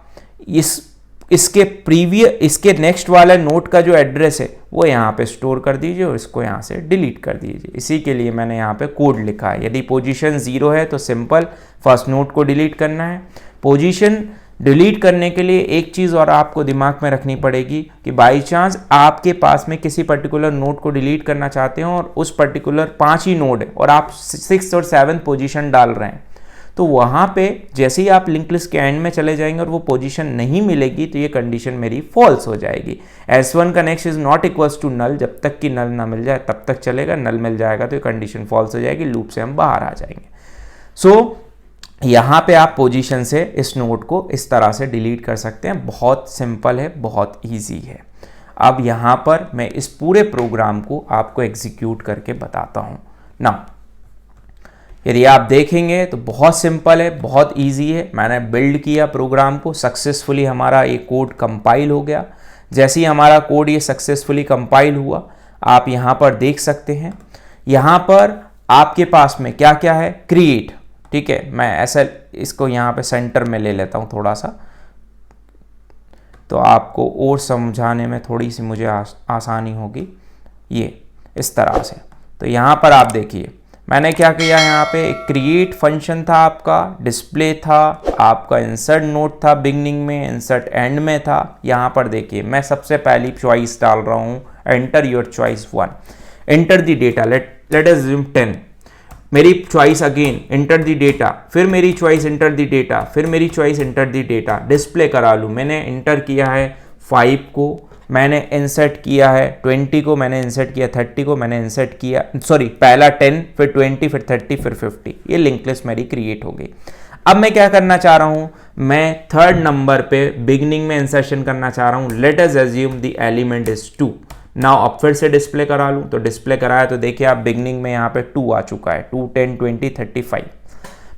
इसके नेक्स्ट वाला नोड का जो एड्रेस है वो यहाँ पे स्टोर कर दीजिए और इसको यहाँ से डिलीट कर दीजिए। इसी के लिए मैंने यहाँ पे कोड लिखा है। यदि पोजीशन 0 है तो सिंपल फर्स्ट नोड को डिलीट करना है। पोजीशन डिलीट करने के लिए एक चीज़ और आपको दिमाग में रखनी पड़ेगी कि बाई चांस आपके पास में किसी पर्टिकुलर नोड को डिलीट करना चाहते हो और उस पर्टिकुलर 5 ही नोड है और आप 6th और 7th पोजीशन डाल रहे हैं, तो वहाँ पे जैसे ही आप लिंक लिस्ट के एंड में चले जाएंगे और वो पोजीशन नहीं मिलेगी तो ये कंडीशन मेरी फॉल्स हो जाएगी। S1 का next is not equals to null, जब तक कि नल ना मिल जाए तब तक चलेगा, नल मिल जाएगा तो ये कंडीशन फॉल्स हो जाएगी, लूप से हम बाहर आ जाएंगे। सो यहाँ पे आप पोजीशन से इस नोड को इस तरह से डिलीट कर सकते हैं। बहुत सिंपल है, बहुत ईजी है। अब यहाँ पर मैं इस पूरे प्रोग्राम को आपको एग्जीक्यूट करके बताता हूँ ना। यदि आप देखेंगे तो बहुत सिंपल है, बहुत इजी है। मैंने बिल्ड किया प्रोग्राम को, सक्सेसफुली हमारा ये कोड कंपाइल हो गया। जैसे ही हमारा कोड ये सक्सेसफुली कंपाइल हुआ, आप यहाँ पर देख सकते हैं, यहाँ पर आपके पास में क्या क्या है, क्रिएट, ठीक है। मैं ऐसा इसको यहाँ पे सेंटर में ले लेता हूँ थोड़ा सा, तो आपको और समझाने में थोड़ी सी मुझे आसानी होगी। ये इस तरह से, तो यहाँ पर आप देखिए मैंने क्या किया, यहाँ पे एक क्रिएट फंक्शन था, आपका डिस्प्ले था, आपका इंसर्ट नोट था बिगनिंग में, इंसर्ट एंड में था। यहाँ पर देखिए मैं सबसे पहली चॉइस डाल रहा हूँ, enter your choice 1, enter the data, late us assume 10, मेरी choice again enter the data, फिर मेरी चॉइस एंटर द डेटा, फिर मेरी choice enter the data, display करा लूँ। मैंने एंटर किया है 5 को, मैंने इंसर्ट किया है 20 को, मैंने इंसर्ट किया 30 को, मैंने इंसर्ट किया पहला 10, फिर 20, फिर 30, फिर 50। ये लिंक लिस्ट मेरी क्रिएट हो गई। अब मैं क्या करना चाह रहा हूँ, मैं 3rd नंबर पे बिगनिंग में इंसर्शन करना चाह रहा हूँ। Late us assume the element is 2। Now अब फिर से डिस्प्ले करा लूँ, तो डिस्प्ले कराया तो देखिए आप बिगनिंग में यहाँ पे 2 आ चुका है, 2, 10, 20, 35।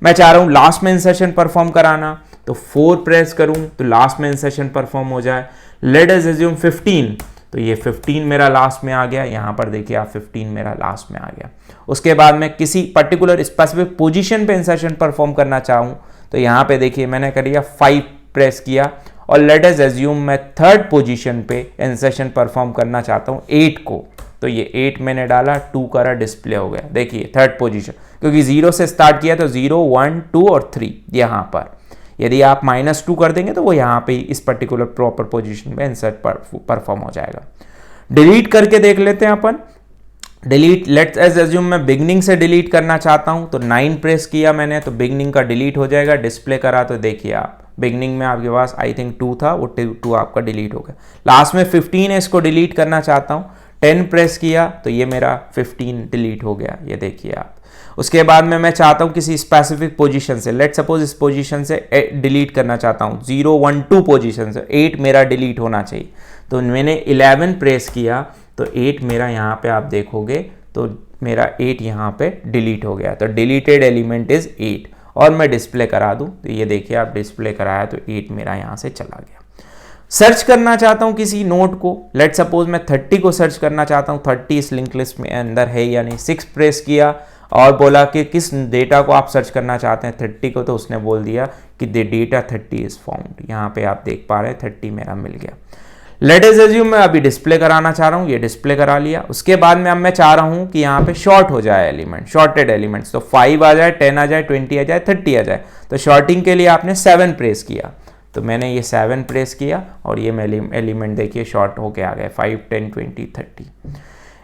मैं चाह रहा हूँ लास्ट में इंसर्शन परफॉर्म कराना, तो 4 प्रेस करूँ तो लास्ट में इंसर्शन परफॉर्म हो जाए। लेट अस अज्यूम 15, तो ये 15 मेरा लास्ट में आ गया। यहाँ पर देखिए आप 15 मेरा लास्ट में आ गया। उसके बाद मैं किसी पर्टिकुलर स्पेसिफिक पोजीशन पे इंसर्शन परफॉर्म करना चाहूँ, तो यहाँ पे देखिए मैंने कर दिया 5 प्रेस किया और लेट अस अज्यूम मैं 3rd पोजीशन पे इंसर्शन परफॉर्म करना चाहता हूँ 8 को, तो ये 8 मैंने डाला, 2 करा, डिस्प्ले हो गया। देखिए 3rd पोजीशन, क्योंकि 0 से स्टार्ट किया तो 0, 1, 2 और 3 यहाँ पर। यदि आप -2 कर देंगे तो वो यहाँ पे इस पर्टिकुलर प्रॉपर पोजीशन में इंसर्ट परफॉर्म हो जाएगा। डिलीट करके देख लेते हैं अपन। डिलीट, लेट्स अस अज्यूम मैं बिगनिंग से डिलीट करना चाहता हूँ, तो 9 प्रेस किया मैंने, तो बिगनिंग का डिलीट हो जाएगा। डिस्प्ले करा तो देखिए आप बिगनिंग में आपके पास आई थिंक 2 था, वो 2 आपका डिलीट हो गया। लास्ट में 15 है, इसको डिलीट करना चाहता हूँ, 10 प्रेस किया तो ये मेरा 15 डिलीट हो गया, ये देखिए आप। उसके बाद में मैं चाहता हूँ किसी स्पेसिफिक पोजीशन से, लेट सपोज इस पोजीशन से डिलीट करना चाहता हूँ, 0, 1, 2 पोजीशन से 8 मेरा डिलीट होना चाहिए, तो मैंने 11 प्रेस किया तो 8 मेरा यहाँ पे आप देखोगे तो मेरा 8 यहाँ पे डिलीट हो गया। तो डिलीटेड एलिमेंट इज 8 और मैं डिस्प्ले करा दूँ तो ये देखिए आप डिस्प्ले कराया तो 8 मेरा यहाँ से चला गया। सर्च करना चाहता हूँ किसी नोट को, लेट सपोज मैं 30 को सर्च करना चाहता हूँ, 30 इस लिंक लिस्ट में अंदर है या नहीं। 6 प्रेस किया और बोला कि किस डेटा को आप सर्च करना चाहते हैं, 30 को, तो उसने बोल दिया कि द डेटा 30 इज फाउंड। यहाँ पे आप देख पा रहे हैं 30 मेरा मिल गया। लेट अस अज्यूम मैं अभी डिस्प्ले कराना चाह रहा हूँ, ये डिस्प्ले करा लिया। उसके बाद में अब मैं चाह रहा हूँ कि यहाँ पे शॉर्ट हो जाए एलिमेंट, शॉर्टेड एलिमेंट्स, तो 5 आ जाए, 10 आ जाए, 20 आ जाए, 30 आ जाए। तो शॉर्टिंग के लिए आपने 7 प्रेस किया, तो मैंने ये 7 प्रेस किया और ये एलिमेंट देखिए शॉर्ट होके आ गए 5, 10, 20, 30।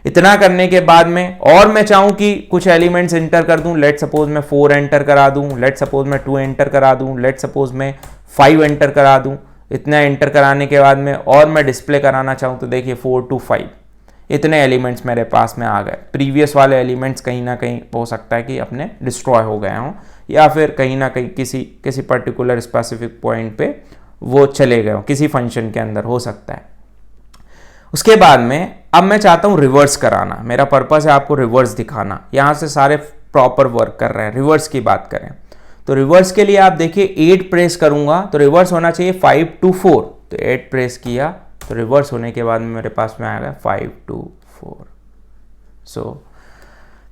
इतना करने के बाद में और मैं चाहूँ कि कुछ एलिमेंट्स एंटर कर दूं, लेट सपोज मैं 4 एंटर करा दूं, लेट सपोज मैं 2 एंटर करा दूं, लेट सपोज मैं 5 एंटर करा दूं। इतना एंटर कराने के बाद में और मैं डिस्प्ले कराना चाहूँ तो देखिए 4 to 5 इतने एलिमेंट्स मेरे पास में आ गए। प्रीवियस वाले एलिमेंट्स कहीं ना कहीं हो सकता है कि अपने डिस्ट्रॉय हो गए हों या फिर कहीं ना कहीं किसी पर्टिकुलर स्पेसिफिक पॉइंट पे वो चले गए हो, किसी फंक्शन के अंदर हो सकता है। उसके बाद में अब मैं चाहता हूँ रिवर्स कराना, मेरा पर्पस है आपको रिवर्स दिखाना। यहाँ से सारे प्रॉपर वर्क कर रहे हैं। रिवर्स की बात करें तो रिवर्स के लिए आप देखिए 8 प्रेस करूंगा तो रिवर्स होना चाहिए 5 to 4, तो 8 प्रेस किया तो रिवर्स होने के बाद में मेरे पास में आएगा 5 to 4। So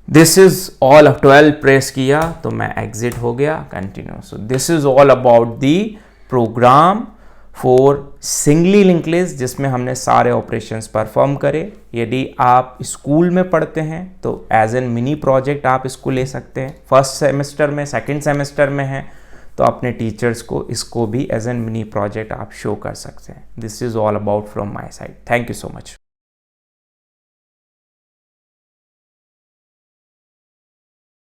this is all. 12 press किया तो मैं एग्जिट हो गया, continue. So this is all about the program for singly link list, जिसमें हमने सारे ऑपरेशंस परफॉर्म करे। यदि आप स्कूल में पढ़ते हैं तो एज एन मिनी प्रोजेक्ट आप इसको ले सकते हैं। फर्स्ट सेमेस्टर में, सेकंड सेमेस्टर में है तो अपने टीचर्स को इसको भी एज एन मिनी प्रोजेक्ट आप शो कर सकते हैं। This is all about from my side. Thank you so much.